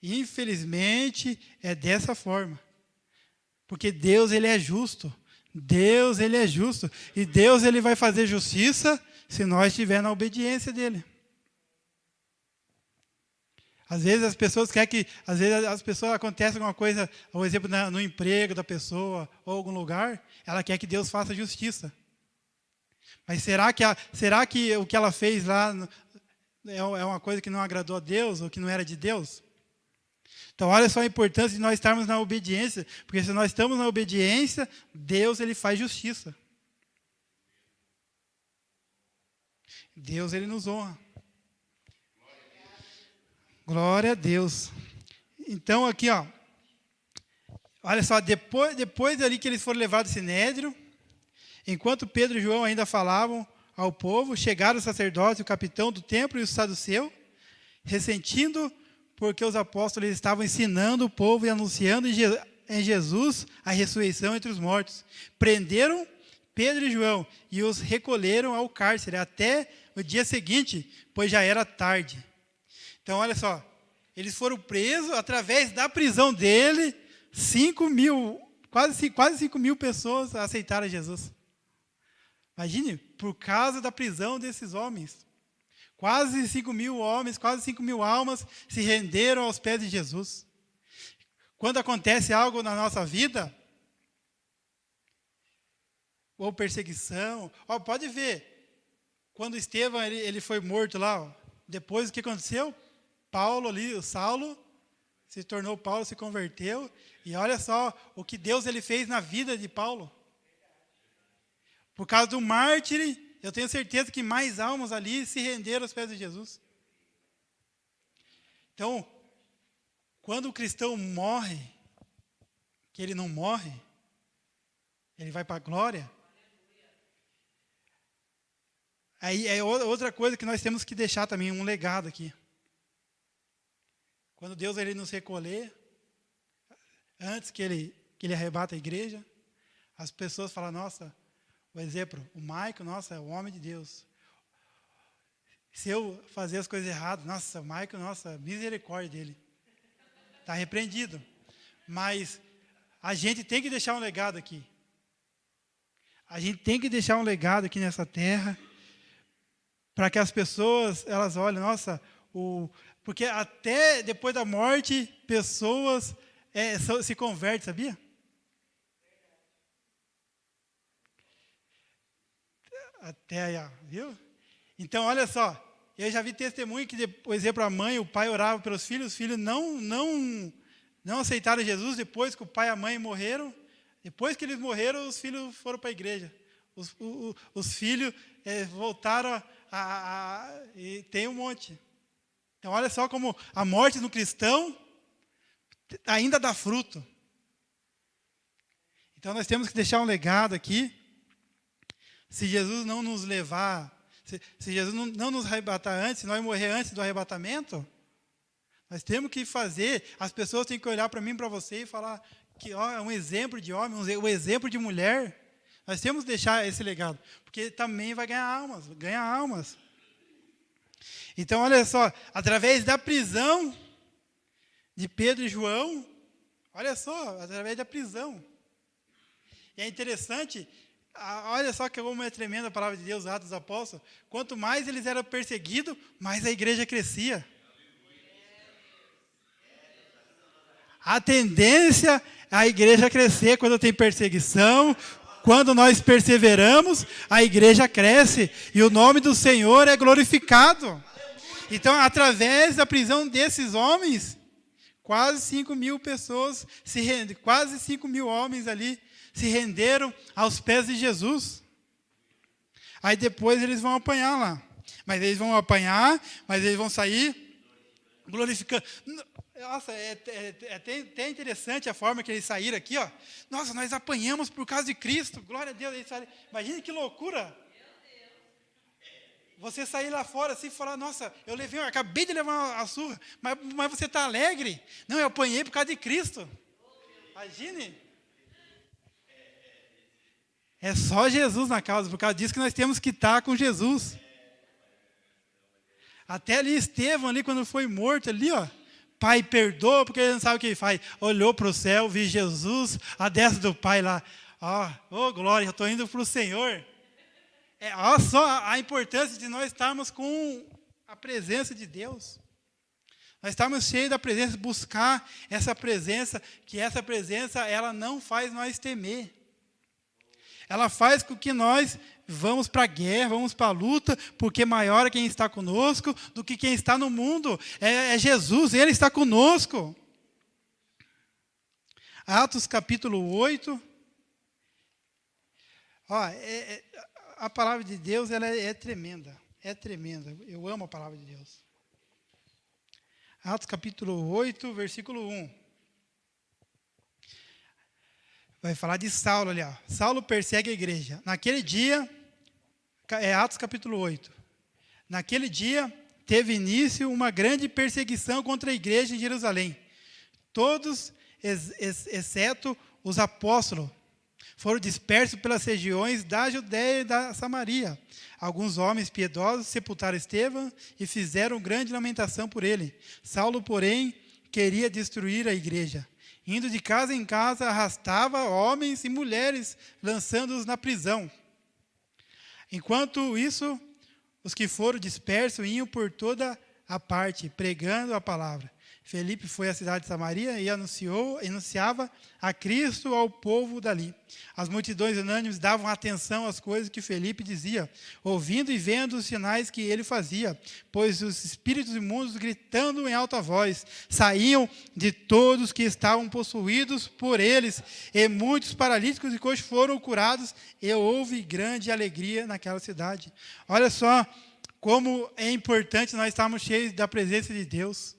Infelizmente, é dessa forma. Porque Deus, Ele é justo. Deus, Ele é justo. E Deus, Ele vai fazer justiça se nós estivermos na obediência dEle. Às vezes as pessoas querem que, às vezes as pessoas acontece alguma coisa, por exemplo, no emprego da pessoa ou algum lugar, ela quer que Deus faça justiça. Mas será que o que ela fez lá é uma coisa que não agradou a Deus ou que não era de Deus? Então, olha só a importância de nós estarmos na obediência, porque se nós estamos na obediência, Deus, Ele faz justiça. Deus, Ele nos honra. Glória a Deus. Então, aqui, olha só, depois ali que eles foram levados ao Sinédrio, enquanto Pedro e João ainda falavam ao povo, chegaram o sacerdote, o capitão do templo e o saduceu, ressentindo porque os apóstolos estavam ensinando o povo e anunciando em Jesus a ressurreição entre os mortos. Prenderam Pedro e João e os recolheram ao cárcere até o dia seguinte, pois já era tarde. Então, olha só, eles foram presos, através da prisão dele, 5 mil, quase 5 mil pessoas aceitaram Jesus. Imagine, por causa da prisão desses homens. Quase 5 mil homens, quase 5 mil almas se renderam aos pés de Jesus. Quando acontece algo na nossa vida, ou perseguição, pode ver, quando Estevão ele foi morto lá, depois o que aconteceu? Paulo ali, o Saulo, se tornou Paulo, se converteu, e olha só o que Deus ele fez na vida de Paulo. Por causa do mártir, eu tenho certeza que mais almas ali se renderam aos pés de Jesus. Então, quando o cristão morre, que ele não morre, ele vai para a glória. Aí é outra coisa que nós temos que deixar também, um legado aqui. Quando Deus ele nos recolher, antes que ele arrebata a igreja, as pessoas falam, nossa, o exemplo, o Maico, nossa, é o homem de Deus. Se eu fazer as coisas erradas, nossa, o Maico, nossa, misericórdia dele. Está repreendido. Mas a gente tem que deixar um legado aqui. A gente tem que deixar um legado aqui nessa terra, para que as pessoas, elas olhem, nossa, porque até depois da morte, pessoas se convertem, sabia? Até aí, viu? Então, olha só, eu já vi testemunho que, por exemplo, a mãe e o pai oravam pelos filhos, os filhos não aceitaram Jesus depois que o pai e a mãe morreram. Depois que eles morreram, os filhos foram para a igreja. Os filhos voltaram e tem um monte. Então, olha só como a morte no cristão ainda dá fruto. Então, nós temos que deixar um legado aqui. Se Jesus não nos levar, se Jesus não nos arrebatar antes, se nós morrer antes do arrebatamento, nós temos que fazer, as pessoas têm que olhar para mim, para você e falar que é um exemplo de homem, um exemplo de mulher. Nós temos que deixar esse legado, porque também vai ganhar almas. Então, olha só, através da prisão de Pedro e João, olha só, através da prisão. E é interessante, olha só que como é tremenda a palavra de Deus, Atos dos Apóstolos. Quanto mais eles eram perseguidos, mais a igreja crescia. A tendência é a igreja crescer quando tem perseguição. Quando nós perseveramos, a igreja cresce e o nome do Senhor é glorificado. Então, através da prisão desses homens, quase 5 mil pessoas quase 5 mil homens ali se renderam aos pés de Jesus. Aí depois eles vão apanhar lá. Mas eles vão apanhar, mas eles vão sair glorificando. Nossa, é até interessante a forma que eles saíram aqui, ó. Nossa, nós apanhamos por causa de Cristo. Glória a Deus. Imagina que loucura. Você sair lá fora assim e falar, nossa, eu acabei de levar a surra, mas você está alegre? Não, eu apanhei por causa de Cristo. Imagine. É só Jesus na causa, por causa disso que nós temos que estar com Jesus. Até ali Estevão, ali quando foi morto, ali, ó. Pai, perdoa, porque ele não sabe o que ele faz. Olhou para o céu, viu Jesus, a destra do Pai lá. Ó, glória, eu estou indo para o Senhor. Olha só a importância de nós estarmos com a presença de Deus. Nós estamos cheios da presença, buscar essa presença, que essa presença, ela não faz nós temer. Ela faz com que nós vamos para a guerra, vamos para a luta, porque maior é quem está conosco do que quem está no mundo. É Jesus, Ele está conosco. Atos capítulo 8. A palavra de Deus, ela é tremenda. É tremenda. Eu amo a palavra de Deus. Atos capítulo 8, versículo 1. Vai falar de Saulo ali, ó. Saulo persegue a igreja. Naquele dia, Atos capítulo 8. Naquele dia, teve início uma grande perseguição contra a igreja em Jerusalém. Todos, exceto os apóstolos, foram dispersos pelas regiões da Judéia e da Samaria. Alguns homens piedosos sepultaram Estevão e fizeram grande lamentação por ele. Saulo, porém, queria destruir a igreja. Indo de casa em casa, arrastava homens e mulheres, lançando-os na prisão. Enquanto isso, os que foram dispersos iam por toda a parte, pregando a palavra. Felipe foi à cidade de Samaria e anunciava a Cristo ao povo dali. As multidões unânimes davam atenção às coisas que Felipe dizia, ouvindo e vendo os sinais que ele fazia, pois os espíritos imundos, gritando em alta voz, saíam de todos que estavam possuídos por eles, e muitos paralíticos e coxos foram curados, e houve grande alegria naquela cidade. Olha só como é importante nós estarmos cheios da presença de Deus.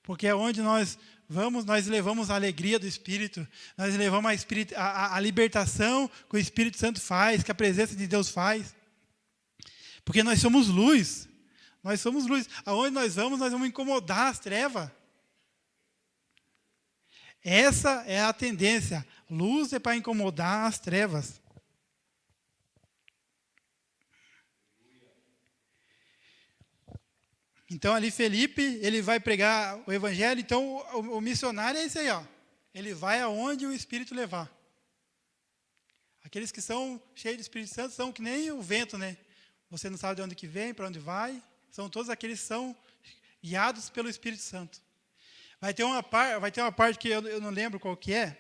Porque onde nós vamos, nós levamos a alegria do Espírito, nós levamos a libertação que o Espírito Santo faz, que a presença de Deus faz. Porque nós somos luz. Nós somos luz. Aonde nós vamos incomodar as trevas. Essa é a tendência. Luz é para incomodar as trevas. Então, ali Felipe, ele vai pregar o evangelho. Então, o missionário é esse aí, ó. Ele vai aonde o Espírito levar. Aqueles que são cheios do Espírito Santo são que nem o vento, né? Você não sabe de onde que vem, para onde vai. São todos aqueles que são guiados pelo Espírito Santo. Vai ter uma parte que eu não lembro qual que é.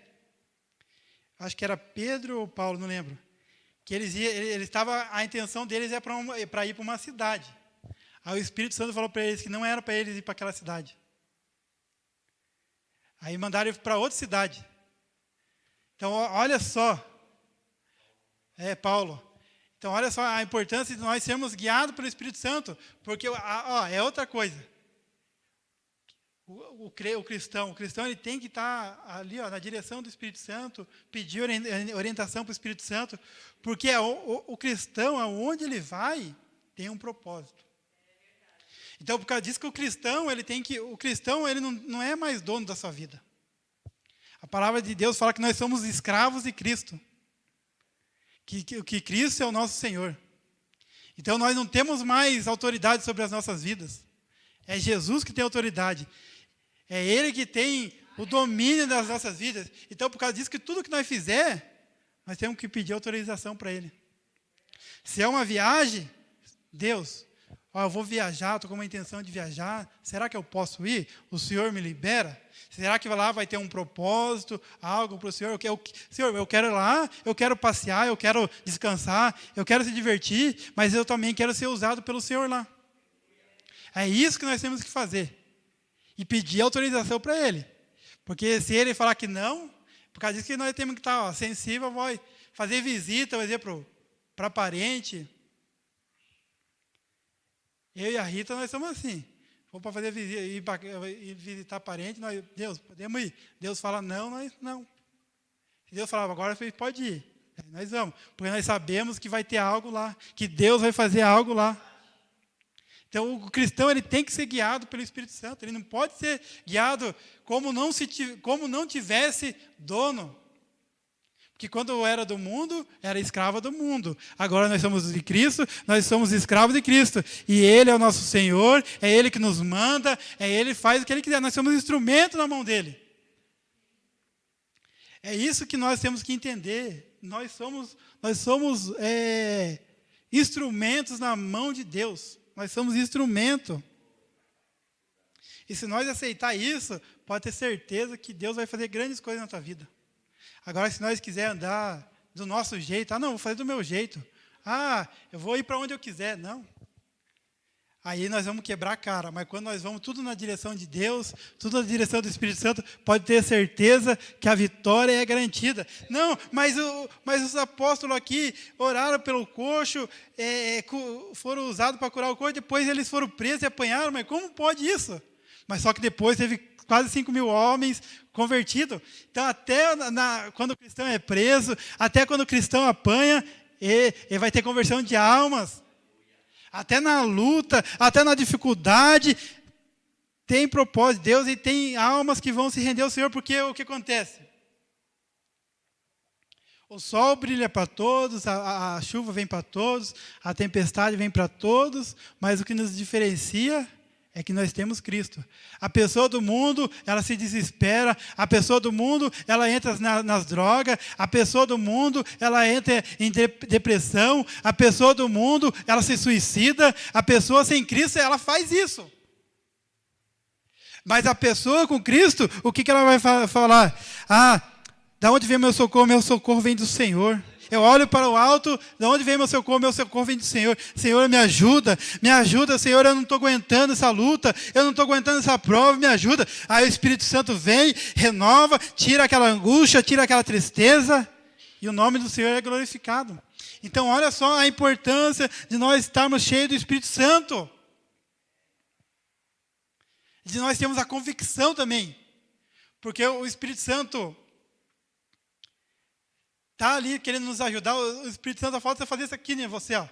Acho que era Pedro ou Paulo, não lembro. Que a intenção deles é para ir para uma cidade. Aí o Espírito Santo falou para eles que não era para eles ir para aquela cidade. Aí mandaram ele para outra cidade. Então, olha só. Paulo. Então, olha só a importância de nós sermos guiados pelo Espírito Santo. Porque, é outra coisa. O cristão ele tem que estar ali, ó, na direção do Espírito Santo, pedir orientação para o Espírito Santo. Porque o cristão, aonde ele vai, tem um propósito. Então, por causa disso que o cristão ele não é mais dono da sua vida. A palavra de Deus fala que nós somos escravos de Cristo. Que Cristo é o nosso Senhor. Então, nós não temos mais autoridade sobre as nossas vidas. É Jesus que tem autoridade. É Ele que tem o domínio das nossas vidas. Então, por causa disso que tudo que nós fizer, nós temos que pedir autorização para Ele. Se é uma viagem, Deus... eu vou viajar, estou com uma intenção de viajar. Será que eu posso ir? O Senhor me libera? Será que lá vai ter um propósito, algo para o Senhor? Senhor, eu quero ir lá, eu quero passear, eu quero descansar, eu quero se divertir, mas eu também quero ser usado pelo Senhor lá. É isso que nós temos que fazer. E pedir autorização para Ele. Porque se Ele falar que não, por causa disso que nós temos que estar sensível, vai fazer visita, vai dizer para parente. Eu e a Rita, nós somos assim. Vamos para fazer visita, ir visitar parente, Deus, podemos ir. Deus fala não, nós não. Se Deus falava, agora você pode ir. Nós vamos. Porque nós sabemos que vai ter algo lá, que Deus vai fazer algo lá. Então, o cristão ele tem que ser guiado pelo Espírito Santo. Ele não pode ser guiado como não tivesse dono. Porque quando eu era do mundo, era escravo do mundo. Agora nós somos de Cristo, nós somos escravos de Cristo. E Ele é o nosso Senhor, é Ele que nos manda, é Ele que faz o que Ele quiser. Nós somos instrumento na mão dEle. É isso que nós temos que entender. Nós somos instrumentos na mão de Deus. Nós somos instrumento. E se nós aceitar isso, pode ter certeza que Deus vai fazer grandes coisas na tua vida. Agora, se nós quiser andar do nosso jeito, não, vou fazer do meu jeito. Eu vou ir para onde eu quiser. Não. Aí nós vamos quebrar a cara. Mas quando nós vamos tudo na direção de Deus, tudo na direção do Espírito Santo, pode ter certeza que a vitória é garantida. Não, mas os apóstolos aqui oraram pelo coxo, foram usados para curar o coxo, depois eles foram presos e apanharam. Mas como pode isso? Mas só que depois teve quase 5.000 homens convertidos. Então, até quando o cristão é preso, até quando o cristão apanha, ele vai ter conversão de almas. Até na luta, até na dificuldade, tem propósito de Deus e tem almas que vão se render ao Senhor, porque o que acontece? O sol brilha para todos, a chuva vem para todos, a tempestade vem para todos, mas o que nos diferencia é que nós temos Cristo. A pessoa do mundo, ela se desespera. A pessoa do mundo, ela entra nas drogas. A pessoa do mundo, ela entra em depressão. A pessoa do mundo, ela se suicida. A pessoa sem Cristo, ela faz isso. Mas a pessoa com Cristo, o que ela vai falar? Da onde vem meu socorro? Meu socorro vem do Senhor. Eu olho para o alto, de onde vem meu socorro vem do Senhor. Senhor, me ajuda, Senhor, eu não estou aguentando essa luta, eu não estou aguentando essa prova, me ajuda. Aí o Espírito Santo vem, renova, tira aquela angústia, tira aquela tristeza, e o nome do Senhor é glorificado. Então, olha só a importância de nós estarmos cheios do Espírito Santo. De nós termos a convicção também, porque o Espírito Santo está ali querendo nos ajudar. O Espírito Santo falta você fazer isso aqui, né? Você, ó.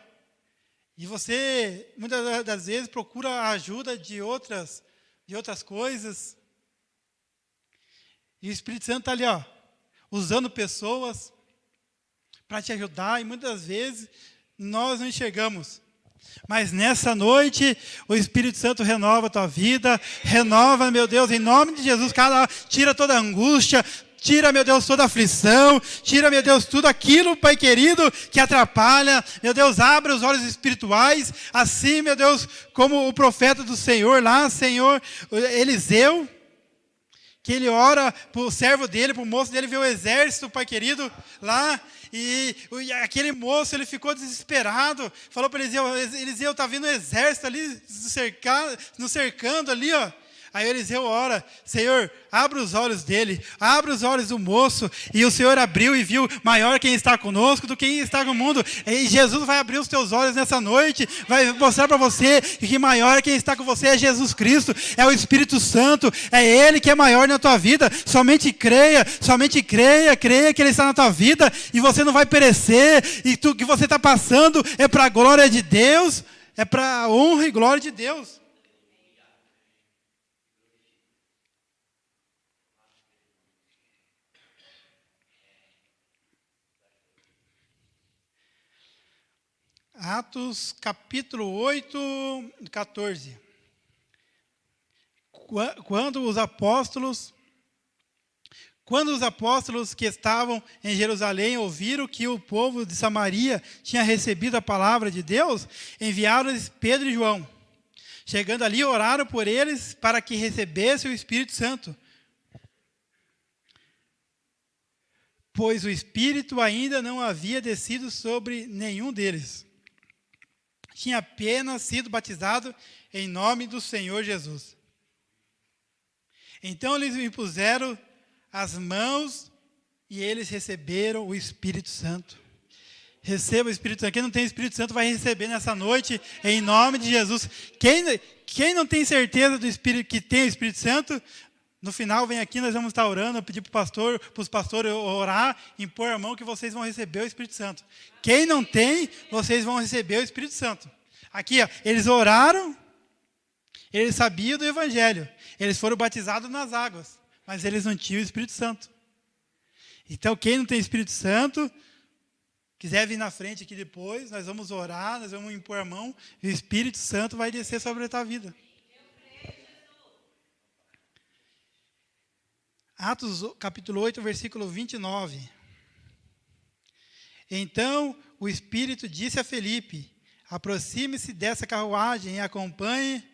E você, muitas das vezes, procura a ajuda de outras coisas. E o Espírito Santo está ali, ó, usando pessoas para te ajudar. E muitas vezes nós não enxergamos. Mas nessa noite, o Espírito Santo renova a tua vida. Renova, meu Deus, em nome de Jesus. Tira toda a angústia. Tira, meu Deus, toda a aflição. Tira, meu Deus, tudo aquilo, Pai querido, que atrapalha. Meu Deus, abre os olhos espirituais. Assim, meu Deus, como o profeta do Senhor lá, Senhor Eliseu, que ele ora para o servo dele, para o moço dele ver o exército, Pai querido, lá. E aquele moço, ele ficou desesperado. Falou para Eliseu, está vindo um exército ali, nos cercando ali, ó. Aí Eliseu ora, Senhor, abre os olhos dele, abre os olhos do moço. E o Senhor abriu e viu, maior quem está conosco do que quem está no mundo. E Jesus vai abrir os teus olhos nessa noite, vai mostrar para você que maior quem está com você é Jesus Cristo, é o Espírito Santo, é Ele que é maior na tua vida. Somente creia que Ele está na tua vida e você não vai perecer. E tudo que você está passando é para a glória de Deus, é para a honra e glória de Deus. Atos capítulo 8, 14. Quando os apóstolos que estavam em Jerusalém ouviram que o povo de Samaria tinha recebido a palavra de Deus, enviaram-lhes Pedro e João. Chegando ali, oraram por eles para que recebessem o Espírito Santo, pois o Espírito ainda não havia descido sobre nenhum deles. Tinha apenas sido batizado em nome do Senhor Jesus. Então eles impuseram as mãos e eles receberam o Espírito Santo. Receba o Espírito Santo. Quem não tem o Espírito Santo vai receber nessa noite, em nome de Jesus. Quem não tem certeza do Espírito, que tem o Espírito Santo, no final vem aqui, nós vamos estar orando, eu pedi para os pastores orar, impor a mão que vocês vão receber o Espírito Santo. Quem não tem, vocês vão receber o Espírito Santo. Aqui, ó, eles oraram Eles sabiam do Evangelho. Eles foram batizados nas águas, mas eles não tinham o Espírito Santo. Então, quem não tem Espírito Santo, quiser vir na frente aqui depois, nós vamos orar, nós vamos impor a mão, e o Espírito Santo vai descer sobre a tua vida. Atos capítulo 8, versículo 29. Então o Espírito disse a Felipe: aproxime-se dessa carruagem e acompanhe.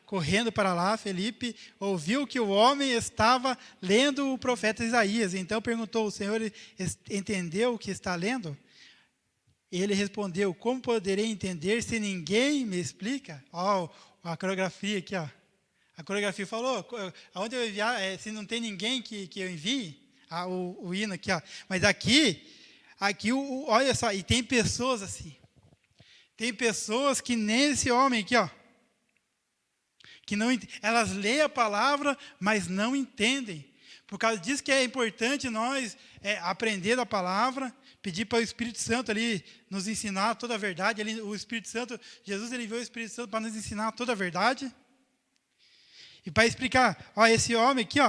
Correndo para lá, Felipe ouviu que o homem estava lendo o profeta Isaías. Então perguntou: o Senhor entendeu o que está lendo? Ele respondeu: como poderei entender se ninguém me explica? A coreografia aqui, ó. A coreografia falou: aonde eu enviar, se não tem ninguém que eu envie, o hino aqui, ó. Mas aqui olha só, e tem pessoas assim. Tem pessoas que nem esse homem aqui, ó, que não, elas leem a palavra, mas não entendem. Por causa disso que é importante nós aprender da palavra, pedir para o Espírito Santo ali nos ensinar toda a verdade. O Espírito Santo, Jesus, ele enviou o Espírito Santo para nos ensinar toda a verdade. E para explicar, esse homem aqui,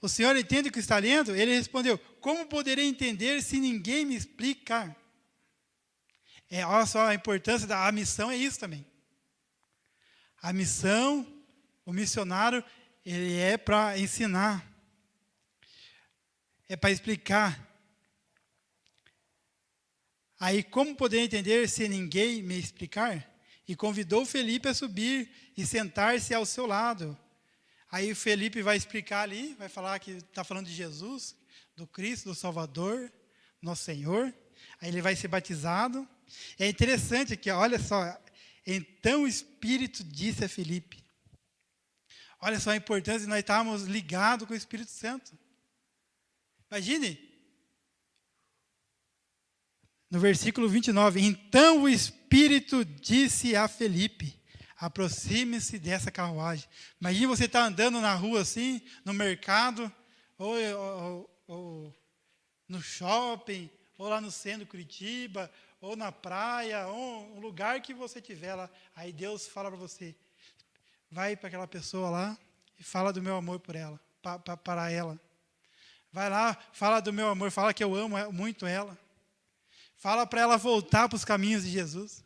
o senhor entende o que está lendo? Ele respondeu: como poderei entender se ninguém me explicar? Olha só a importância da missão, é isso também. A missão, o missionário, ele é para ensinar, é para explicar. Aí, como poderei entender se ninguém me explicar? E convidou Felipe a subir e sentar-se ao seu lado. Aí o Felipe vai explicar ali, vai falar que está falando de Jesus, do Cristo, do Salvador, nosso Senhor. Aí ele vai ser batizado. É interessante aqui, olha só. Então o Espírito disse a Felipe. Olha só a importância de nós estarmos ligados com o Espírito Santo. Imagine. No versículo 29. Então o Espírito disse a Felipe: aproxime-se dessa carruagem. Imagina você estar andando na rua assim, no mercado, ou no shopping, ou lá no centro de Curitiba, ou na praia, ou um lugar que você tiver lá. Aí Deus fala para você: vai para aquela pessoa lá e fala do meu amor por ela, para ela. Vai lá, fala do meu amor, fala que eu amo muito ela. Fala para ela voltar para os caminhos de Jesus.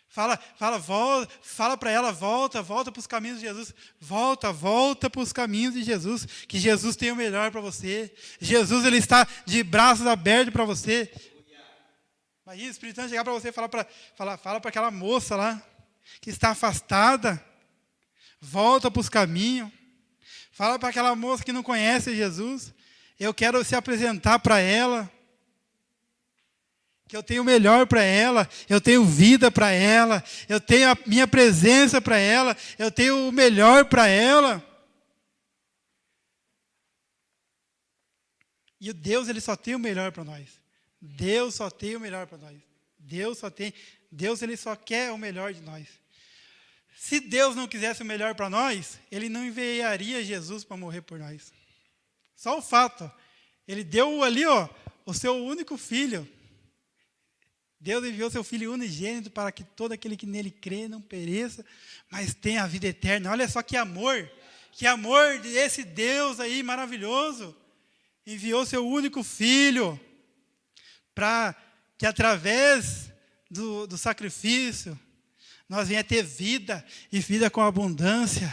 Fala para ela, volta para os caminhos de Jesus. Volta para os caminhos de Jesus, que Jesus tem o melhor para você. Jesus, ele está de braços abertos para você. Imagina o Espírito Santo chegar para você e fala para aquela moça lá, que está afastada. Volta para os caminhos. Fala para aquela moça que não conhece Jesus. Eu quero se apresentar para ela. Que eu tenho o melhor para ela, eu tenho vida para ela, eu tenho a minha presença para ela, eu tenho o melhor para ela. E Deus, ele só tem o melhor para nós. Deus só tem o melhor para nós. Deus, ele só quer o melhor de nós. Se Deus não quisesse o melhor para nós, ele não enviaria Jesus para morrer por nós. Só o fato, ele deu ali, o seu único filho. Deus enviou seu Filho unigênito para que todo aquele que nele crê não pereça, mas tenha a vida eterna. Olha só que amor desse Deus aí maravilhoso. Enviou seu único Filho para que através do sacrifício nós venha ter vida, e vida com abundância,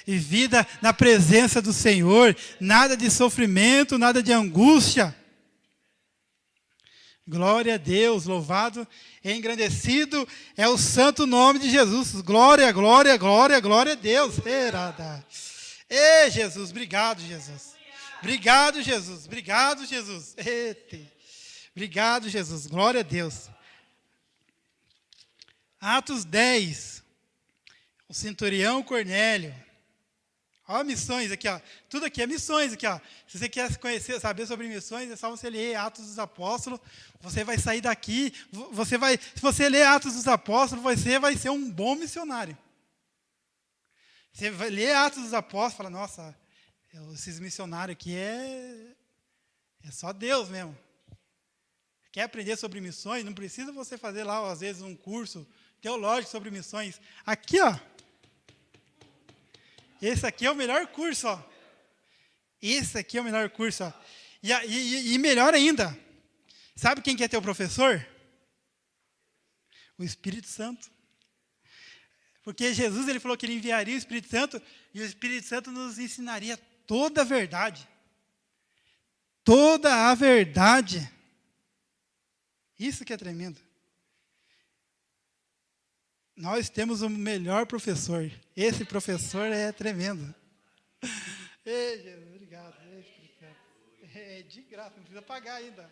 e vida na presença do Senhor. Nada de sofrimento, nada de angústia. Glória a Deus, louvado e engrandecido é o santo nome de Jesus. Glória, glória, glória, glória a Deus. Ei, Jesus, obrigado, Jesus. Obrigado, Jesus. Obrigado, Jesus. Obrigado, Jesus. Glória a Deus. Atos 10. O centurião Cornélio. Olha missões aqui, tudo aqui é missões aqui, Se você quer saber sobre missões, é só você ler Atos dos Apóstolos. Você vai sair daqui, se você ler Atos dos Apóstolos, você vai ser um bom missionário. Você vai ler Atos dos Apóstolos e fala: nossa, esses missionários aqui é só Deus mesmo. Quer aprender sobre missões? Não precisa você fazer lá, às vezes, um curso teológico sobre missões. Aqui, Esse aqui é o melhor curso, ó. Esse aqui é o melhor curso, ó. E melhor ainda, sabe quem quer ter o professor? O Espírito Santo. Porque Jesus, ele falou que ele enviaria o Espírito Santo, e o Espírito Santo nos ensinaria toda a verdade. Toda a verdade. Isso que é tremendo. Nós temos o melhor professor. Esse professor é tremendo. Ei, Jesus, obrigado. É de graça, não precisa pagar ainda.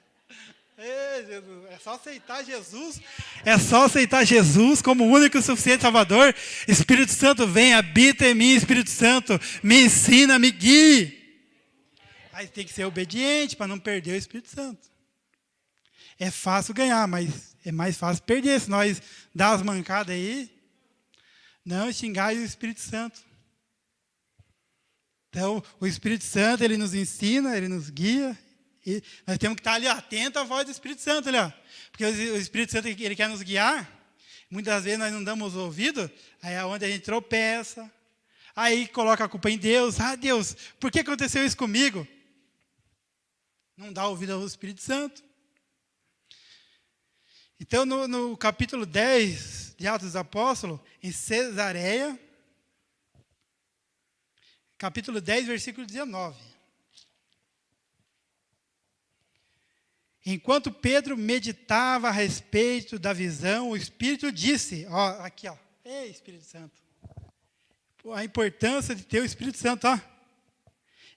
Ei, Jesus, é só aceitar Jesus. É só aceitar Jesus como o único e suficiente Salvador. Espírito Santo, vem, habita em mim, Espírito Santo. Me ensina, me guie. Aí tem que ser obediente para não perder o Espírito Santo. É fácil ganhar, mas é mais fácil perder. Se nós dar as mancadas aí, não xingar o Espírito Santo. Então, o Espírito Santo, ele nos ensina, ele nos guia. E nós temos que estar ali atento à voz do Espírito Santo, ali, ó. Porque o Espírito Santo, ele quer nos guiar. Muitas vezes nós não damos ouvido, aí é onde a gente tropeça. Aí coloca a culpa em Deus. Ah, Deus, por que aconteceu isso comigo? Não dá ouvido ao Espírito Santo. Então, no capítulo 10 de Atos dos Apóstolos, em Cesareia, capítulo 10, versículo 19. Enquanto Pedro meditava a respeito da visão, o Espírito disse, ó, aqui, ó, ei, Espírito Santo, a importância de ter o Espírito Santo, ó.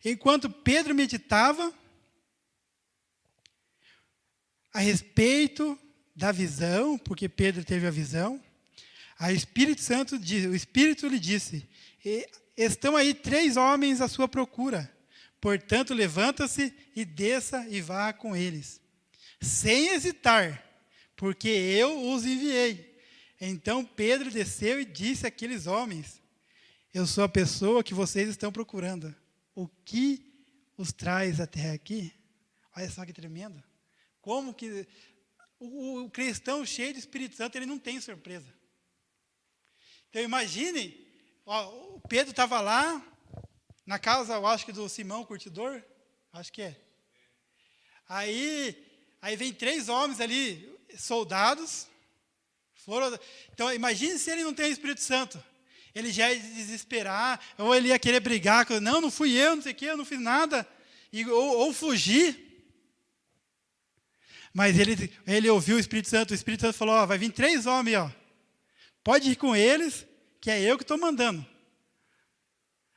Enquanto Pedro meditava a respeito da visão, porque Pedro teve a visão, o Espírito lhe disse, estão aí 3 homens à sua procura, portanto levanta-se e desça e vá com eles, sem hesitar, porque eu os enviei. Então Pedro desceu e disse àqueles homens, eu sou a pessoa que vocês estão procurando, o que os traz até aqui? Olha só que tremendo, como que o cristão cheio do Espírito Santo, ele não tem surpresa. Então imagine, ó, o Pedro estava lá, na casa, eu acho que do Simão Curtidor, acho que é. Aí vem 3 homens ali, soldados, então imagine se ele não tem o Espírito Santo. Ele já ia desesperar, ou ele ia querer brigar, não fui eu, não sei o quê, eu não fiz nada, ou fugir. Mas ele ouviu o Espírito Santo falou, ó, vai vir 3 homens, ó. Pode ir com eles, que é eu que estou mandando.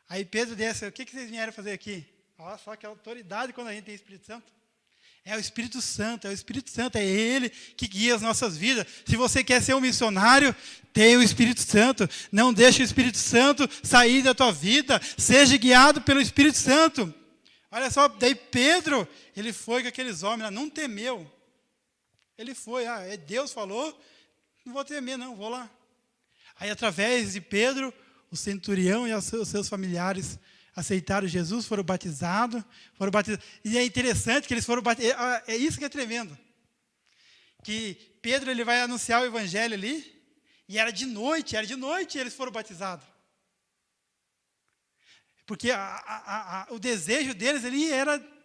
Aí Pedro desce, o que vocês vieram fazer aqui? Olha só que autoridade quando a gente tem Espírito Santo. É o Espírito Santo, é Ele que guia as nossas vidas. Se você quer ser um missionário, tenha o Espírito Santo. Não deixe o Espírito Santo sair da tua vida. Seja guiado pelo Espírito Santo. Olha só, daí Pedro, ele foi com aqueles homens, não temeu. Ele foi, Deus falou, não vou temer não, vou lá. Aí através de Pedro, o centurião e os seus familiares aceitaram Jesus, foram batizados. E é interessante que eles foram batizados, é isso que é tremendo. Que Pedro, ele vai anunciar o evangelho ali, e era de noite eles foram batizados. Porque o desejo deles ali era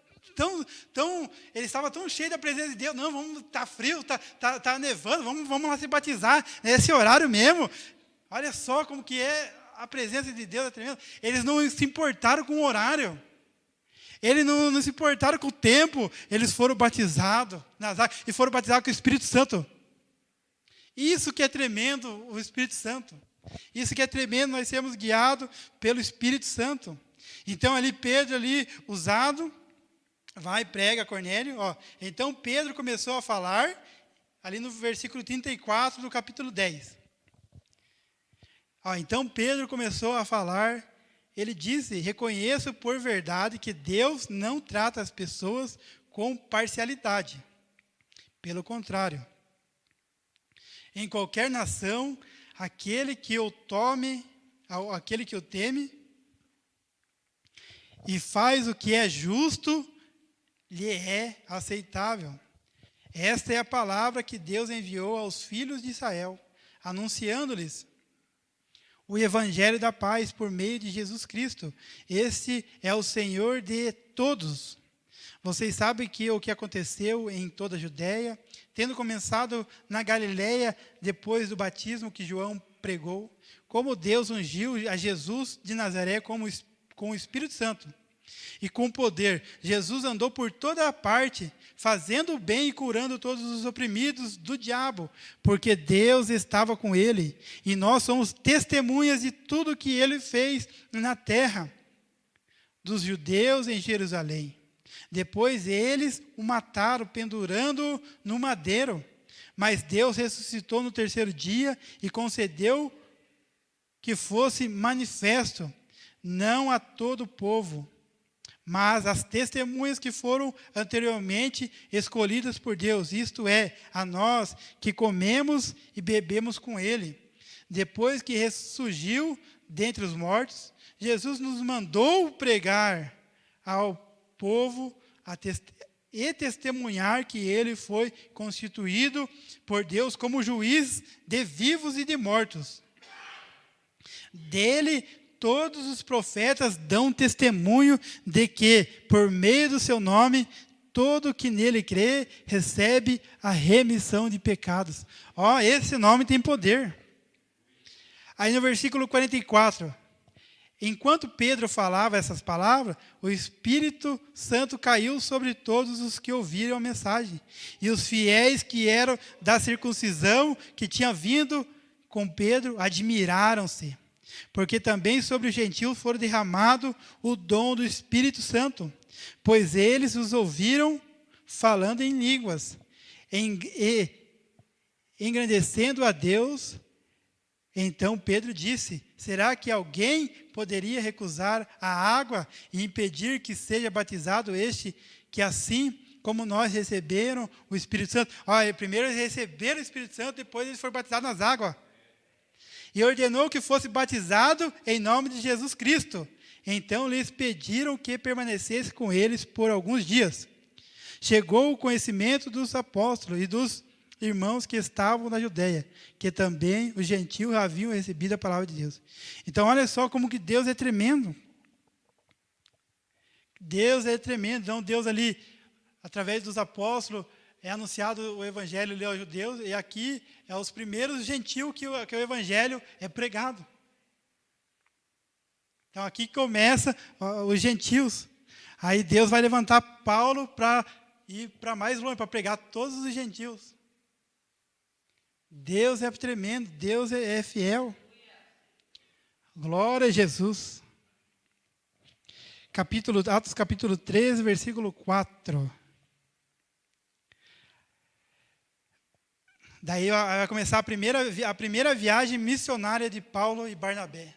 eles estavam tão cheios da presença de Deus. Não, tá frio, tá nevando, vamos lá se batizar. É esse horário mesmo. Olha só como que é a presença de Deus, é tremendo. Eles não se importaram com o horário. Eles não se importaram com o tempo. Eles foram batizados nas águas e foram batizados com o Espírito Santo. Isso que é tremendo, o Espírito Santo. Isso que é tremendo, nós sermos guiados pelo Espírito Santo. Então ali Pedro, ali usado, vai e prega a Cornélio. Ó. Então Pedro começou a falar, ali no versículo 34 do capítulo 10. Ó, então Pedro começou a falar, ele disse, reconheço por verdade que Deus não trata as pessoas com parcialidade. Pelo contrário, em qualquer nação, aquele que o teme e faz o que é justo, lhe é aceitável. Esta é a palavra que Deus enviou aos filhos de Israel, anunciando-lhes o evangelho da paz por meio de Jesus Cristo. Este é o Senhor de todos. Vocês sabem que o que aconteceu em toda a Judéia, tendo começado na Galileia, depois do batismo que João pregou, como Deus ungiu a Jesus de Nazaré com o Espírito Santo e com poder. Jesus andou por toda a parte, fazendo o bem e curando todos os oprimidos do diabo, porque Deus estava com ele. E nós somos testemunhas de tudo que ele fez na terra dos judeus em Jerusalém. Depois eles o mataram, pendurando-o no madeiro. Mas Deus ressuscitou no terceiro dia e concedeu que fosse manifesto, não a todo o povo, mas as testemunhas que foram anteriormente escolhidas por Deus, isto é, a nós que comemos e bebemos com ele. Depois que ressurgiu dentre os mortos, Jesus nos mandou pregar ao povo e testemunhar que ele foi constituído por Deus como juiz de vivos e de mortos. Dele todos os profetas dão testemunho de que, por meio do seu nome, todo que nele crê recebe a remissão de pecados. Esse nome tem poder. Aí no versículo 44, enquanto Pedro falava essas palavras, o Espírito Santo caiu sobre todos os que ouviram a mensagem. E os fiéis que eram da circuncisão, que tinham vindo com Pedro, admiraram-se, porque também sobre os gentios foi derramado o dom do Espírito Santo, pois eles os ouviram falando em línguas, e engrandecendo a Deus. Então Pedro disse: será que alguém poderia recusar a água e impedir que seja batizado este, que assim como nós receberam o Espírito Santo? Primeiro eles receberam o Espírito Santo, depois eles foram batizados nas águas. E ordenou que fosse batizado em nome de Jesus Cristo. Então lhes pediram que permanecesse com eles por alguns dias. Chegou o conhecimento dos apóstolos e dos irmãos que estavam na Judéia, que também os gentios haviam recebido a palavra de Deus. Então olha só como que Deus é tremendo. Deus é tremendo. Então Deus ali, através dos apóstolos, é anunciado o evangelho ali aos judeus, e aqui é os primeiros gentios que o evangelho é pregado. Então aqui começa os gentios. Aí Deus vai levantar Paulo para ir para mais longe, para pregar todos os gentios. Deus é tremendo, Deus é fiel. Glória a Jesus. Atos capítulo 13, versículo 4. Daí vai começar a primeira viagem missionária de Paulo e Barnabé.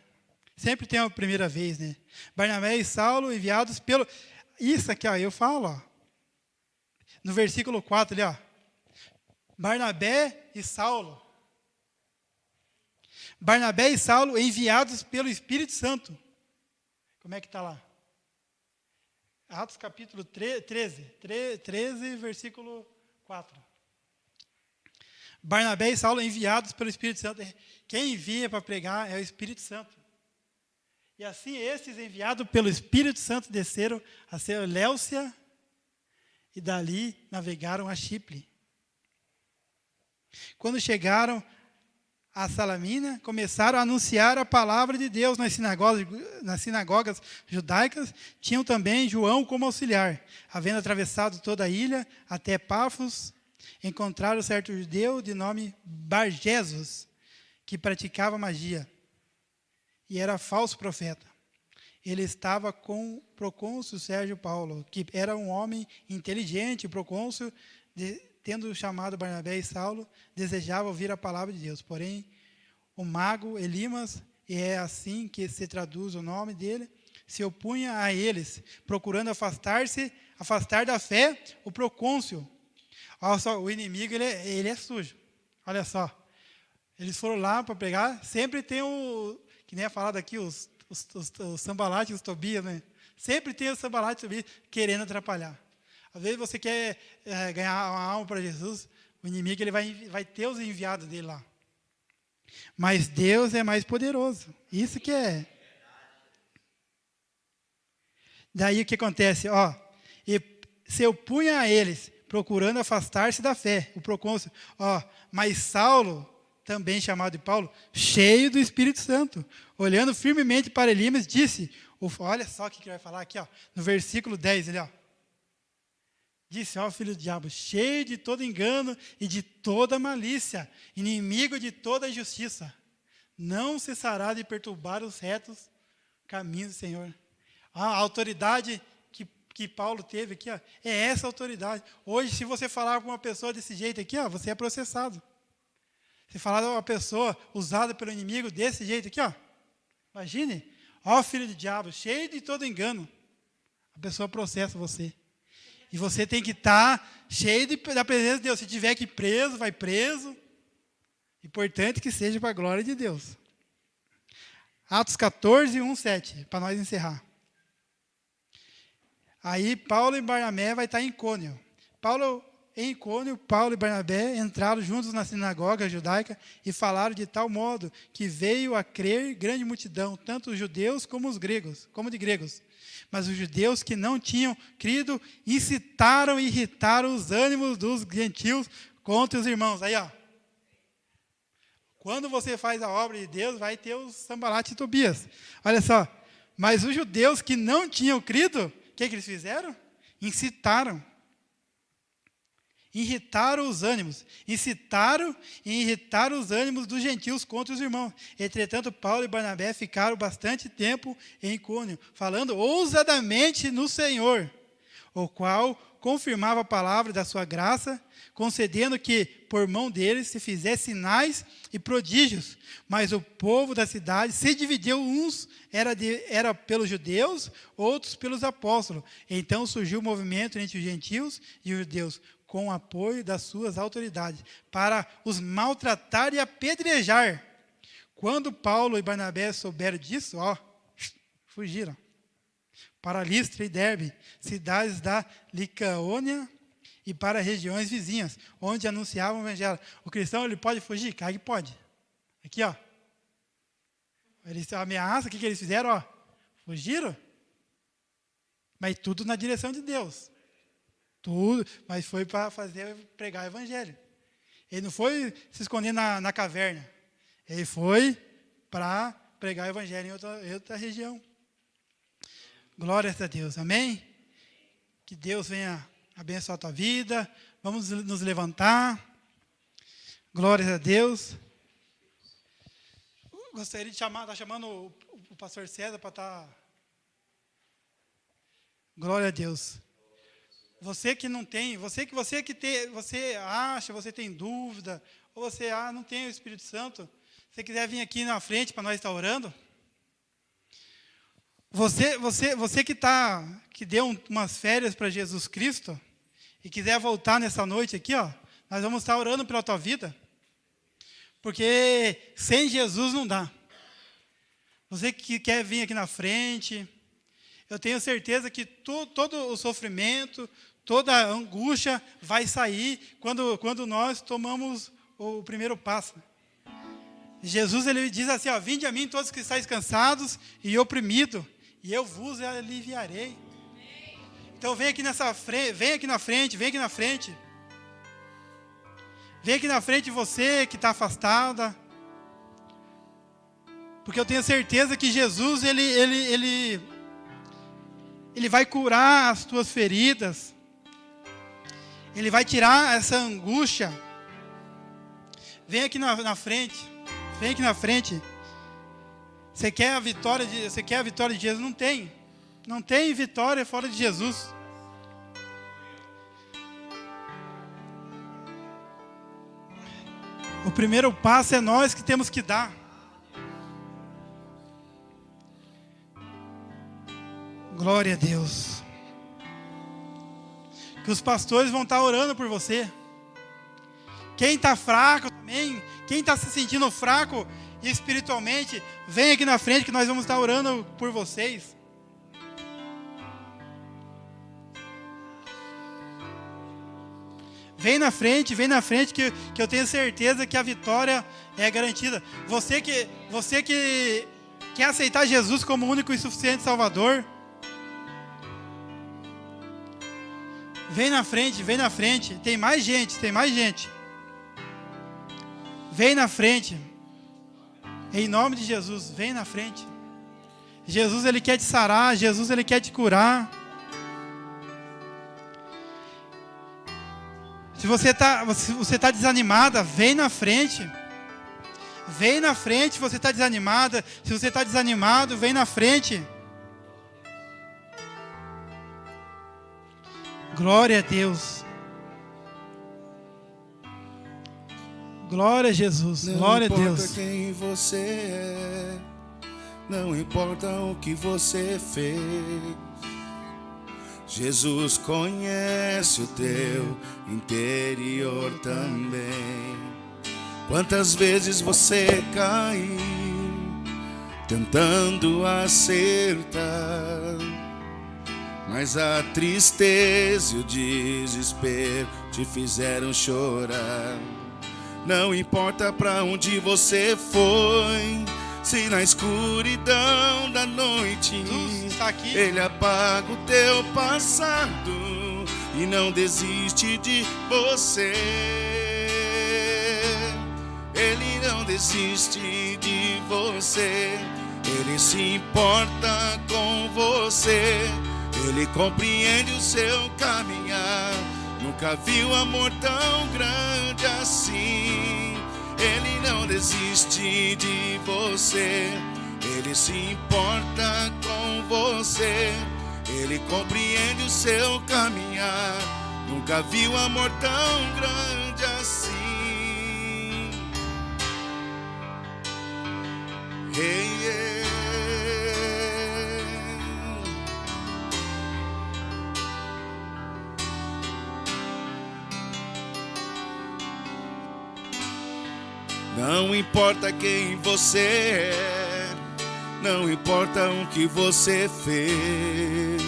Sempre tem a primeira vez, né? Barnabé e Saulo enviados pelo... Isso aqui, eu falo, no versículo 4 ali, Barnabé e Saulo. Barnabé e Saulo enviados pelo Espírito Santo. Como é que está lá? Atos capítulo 13, versículo 4. Barnabé e Saulo enviados pelo Espírito Santo. Quem envia para pregar é o Espírito Santo. E assim esses enviados pelo Espírito Santo desceram a Seleucia e dali navegaram a Chipre. Quando chegaram a Salamina, começaram a anunciar a palavra de Deus nas sinagogas judaicas. Tinham também João como auxiliar. Havendo atravessado toda a ilha até Pafos, encontraram certo judeu de nome Barjesus, que praticava magia e era falso profeta. Ele estava com o procônsul Sérgio Paulo, que era um homem inteligente. O procônsul, tendo chamado Barnabé e Saulo, desejava ouvir a palavra de Deus. Porém, o mago Elimas, e é assim que se traduz o nome dele, se opunha a eles, procurando afastar da fé o procônsul. Olha só, o inimigo ele é sujo. Olha só. Eles foram lá para pregar. Sempre tem que nem é falado aqui, os Sanbalate e os Tobias, né? Sempre tem os Sanbalate e Tobias querendo atrapalhar. Às vezes você quer ganhar uma alma para Jesus, o inimigo ele vai ter os enviados dele lá. Mas Deus é mais poderoso. Isso que é. Daí o que acontece? E se opunha a eles, procurando afastar-se da fé. O procônsul. Mas Saulo, também chamado de Paulo, cheio do Espírito Santo, olhando firmemente para Elimas, disse, olha só o que vai falar aqui, no versículo 10, ele, disse, filho do diabo, cheio de todo engano e de toda malícia, inimigo de toda injustiça, não cessará de perturbar os retos caminhos do Senhor. A autoridade que Paulo teve aqui, é essa autoridade. Hoje, se você falar com uma pessoa desse jeito aqui, você é processado. Se falar de uma pessoa usada pelo inimigo desse jeito aqui, imagine, filho do diabo, cheio de todo engano, a pessoa processa você. E você tem que estar cheio da presença de Deus. Se tiver que ir preso, vai preso. Importante que seja para a glória de Deus. Atos 14, 1, 7, para nós encerrar. Aí Paulo e Barnabé vai estar em Icônio. Paulo e Barnabé entraram juntos na sinagoga judaica e falaram de tal modo que veio a crer grande multidão, tanto os judeus como os gregos, como de gregos. Mas os judeus que não tinham crido incitaram e irritaram os ânimos dos gentios contra os irmãos. Aí, quando você faz a obra de Deus, vai ter os Sambalate e Tobias. Olha só, mas os judeus que não tinham crido, o que eles fizeram? Incitaram. Irritaram os ânimos, incitaram e irritaram os ânimos dos gentios contra os irmãos. Entretanto, Paulo e Barnabé ficaram bastante tempo em Icônio, falando ousadamente no Senhor, o qual confirmava a palavra da sua graça, concedendo que, por mão deles, se fizesse sinais e prodígios. Mas o povo da cidade se dividiu, uns era pelos judeus, outros pelos apóstolos. Então surgiu um movimento entre os gentios e os judeus, com o apoio das suas autoridades, para os maltratar e apedrejar. Quando Paulo e Barnabé souberam disso, fugiram para Listra e Derbe, cidades da Licaônia, e para regiões vizinhas, onde anunciavam o evangelho. O cristão, ele pode fugir? Claro que pode. Aqui, eles ameaçam, o que eles fizeram? Fugiram. Mas tudo na direção de Deus. Tudo, mas foi para pregar o evangelho. Ele não foi se esconder na caverna. Ele foi para pregar o evangelho em outra região. Glórias a Deus, amém? Que Deus venha abençoar a tua vida. Vamos nos levantar. Glórias a Deus. Gostaria de está chamando o pastor César para estar. Glória a Deus. Você que não tem, você acha, você tem dúvida, ou você não tem o Espírito Santo, se você quiser vir aqui na frente para nós estar orando. Você que deu umas férias para Jesus Cristo e quiser voltar nessa noite aqui, nós vamos estar orando pela tua vida, porque sem Jesus não dá. Você que quer vir aqui na frente, eu tenho certeza que todo o sofrimento, toda a angústia vai sair quando nós tomamos o primeiro passo. Jesus, ele diz assim, vinde a mim todos que estáis cansados e oprimidos, e eu vos aliviarei. Então vem aqui na frente. Vem aqui na frente você que está afastada. Porque eu tenho certeza que Jesus, ele vai curar as tuas feridas. Ele vai tirar essa angústia. Vem aqui na frente. Vem aqui na frente. Você quer a vitória de Jesus? Não tem. Não tem vitória fora de Jesus. O primeiro passo é nós que temos que dar. Glória a Deus. Que os pastores vão estar orando por você. Quem está fraco também, quem está se sentindo fraco espiritualmente, vem aqui na frente que nós vamos estar orando por vocês. Vem na frente que eu tenho certeza que a vitória é garantida. Você que quer aceitar Jesus como único e suficiente Salvador, vem na frente. Tem mais gente. Vem na frente. Em nome de Jesus, vem na frente. Jesus, Ele quer te sarar. Jesus, Ele quer te curar. Se você está desanimada, vem na frente. Vem na frente se você está desanimada. Se você está desanimado, vem na frente. Glória a Deus. Glória a Jesus. Glória a Deus. Não importa quem você é, não importa o que você fez, Jesus conhece o teu interior também. Quantas vezes você caiu tentando acertar, mas a tristeza e o desespero te fizeram chorar. Não importa pra onde você foi, se na escuridão da noite Ele apaga o teu passado e não desiste de você. Ele não desiste de você. Ele se importa com você. Ele compreende o seu caminhar. Nunca viu amor tão grande assim. Ele não desiste de você. Ele se importa com você. Ele compreende o seu caminhar. Nunca viu amor tão grande assim. Hey, yeah. Não importa quem você é, não importa o que você fez,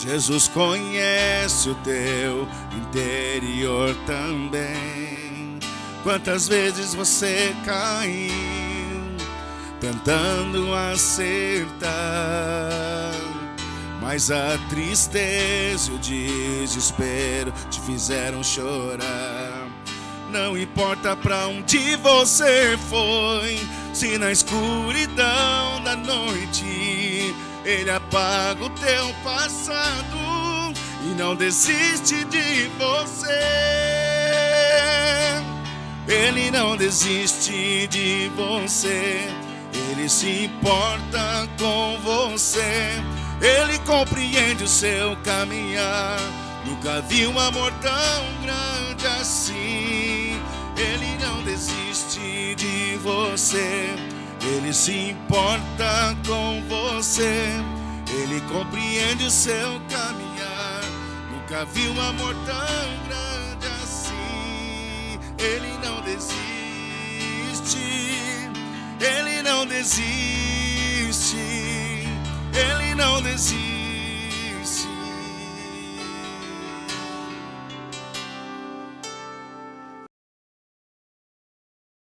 Jesus conhece o teu interior também. Quantas vezes você caiu tentando acertar, mas a tristeza e o desespero te fizeram chorar. Não importa pra onde você foi, se na escuridão da noite Ele apaga o teu passado e não desiste de você. Ele não desiste de você. Ele se importa com você. Ele compreende o seu caminhar. Nunca vi um amor tão grande assim. Ele não desiste de você. Ele se importa com você. Ele compreende o seu caminhar. Nunca vi um amor tão grande assim. Ele não desiste. Ele não desiste. Ele não desiste.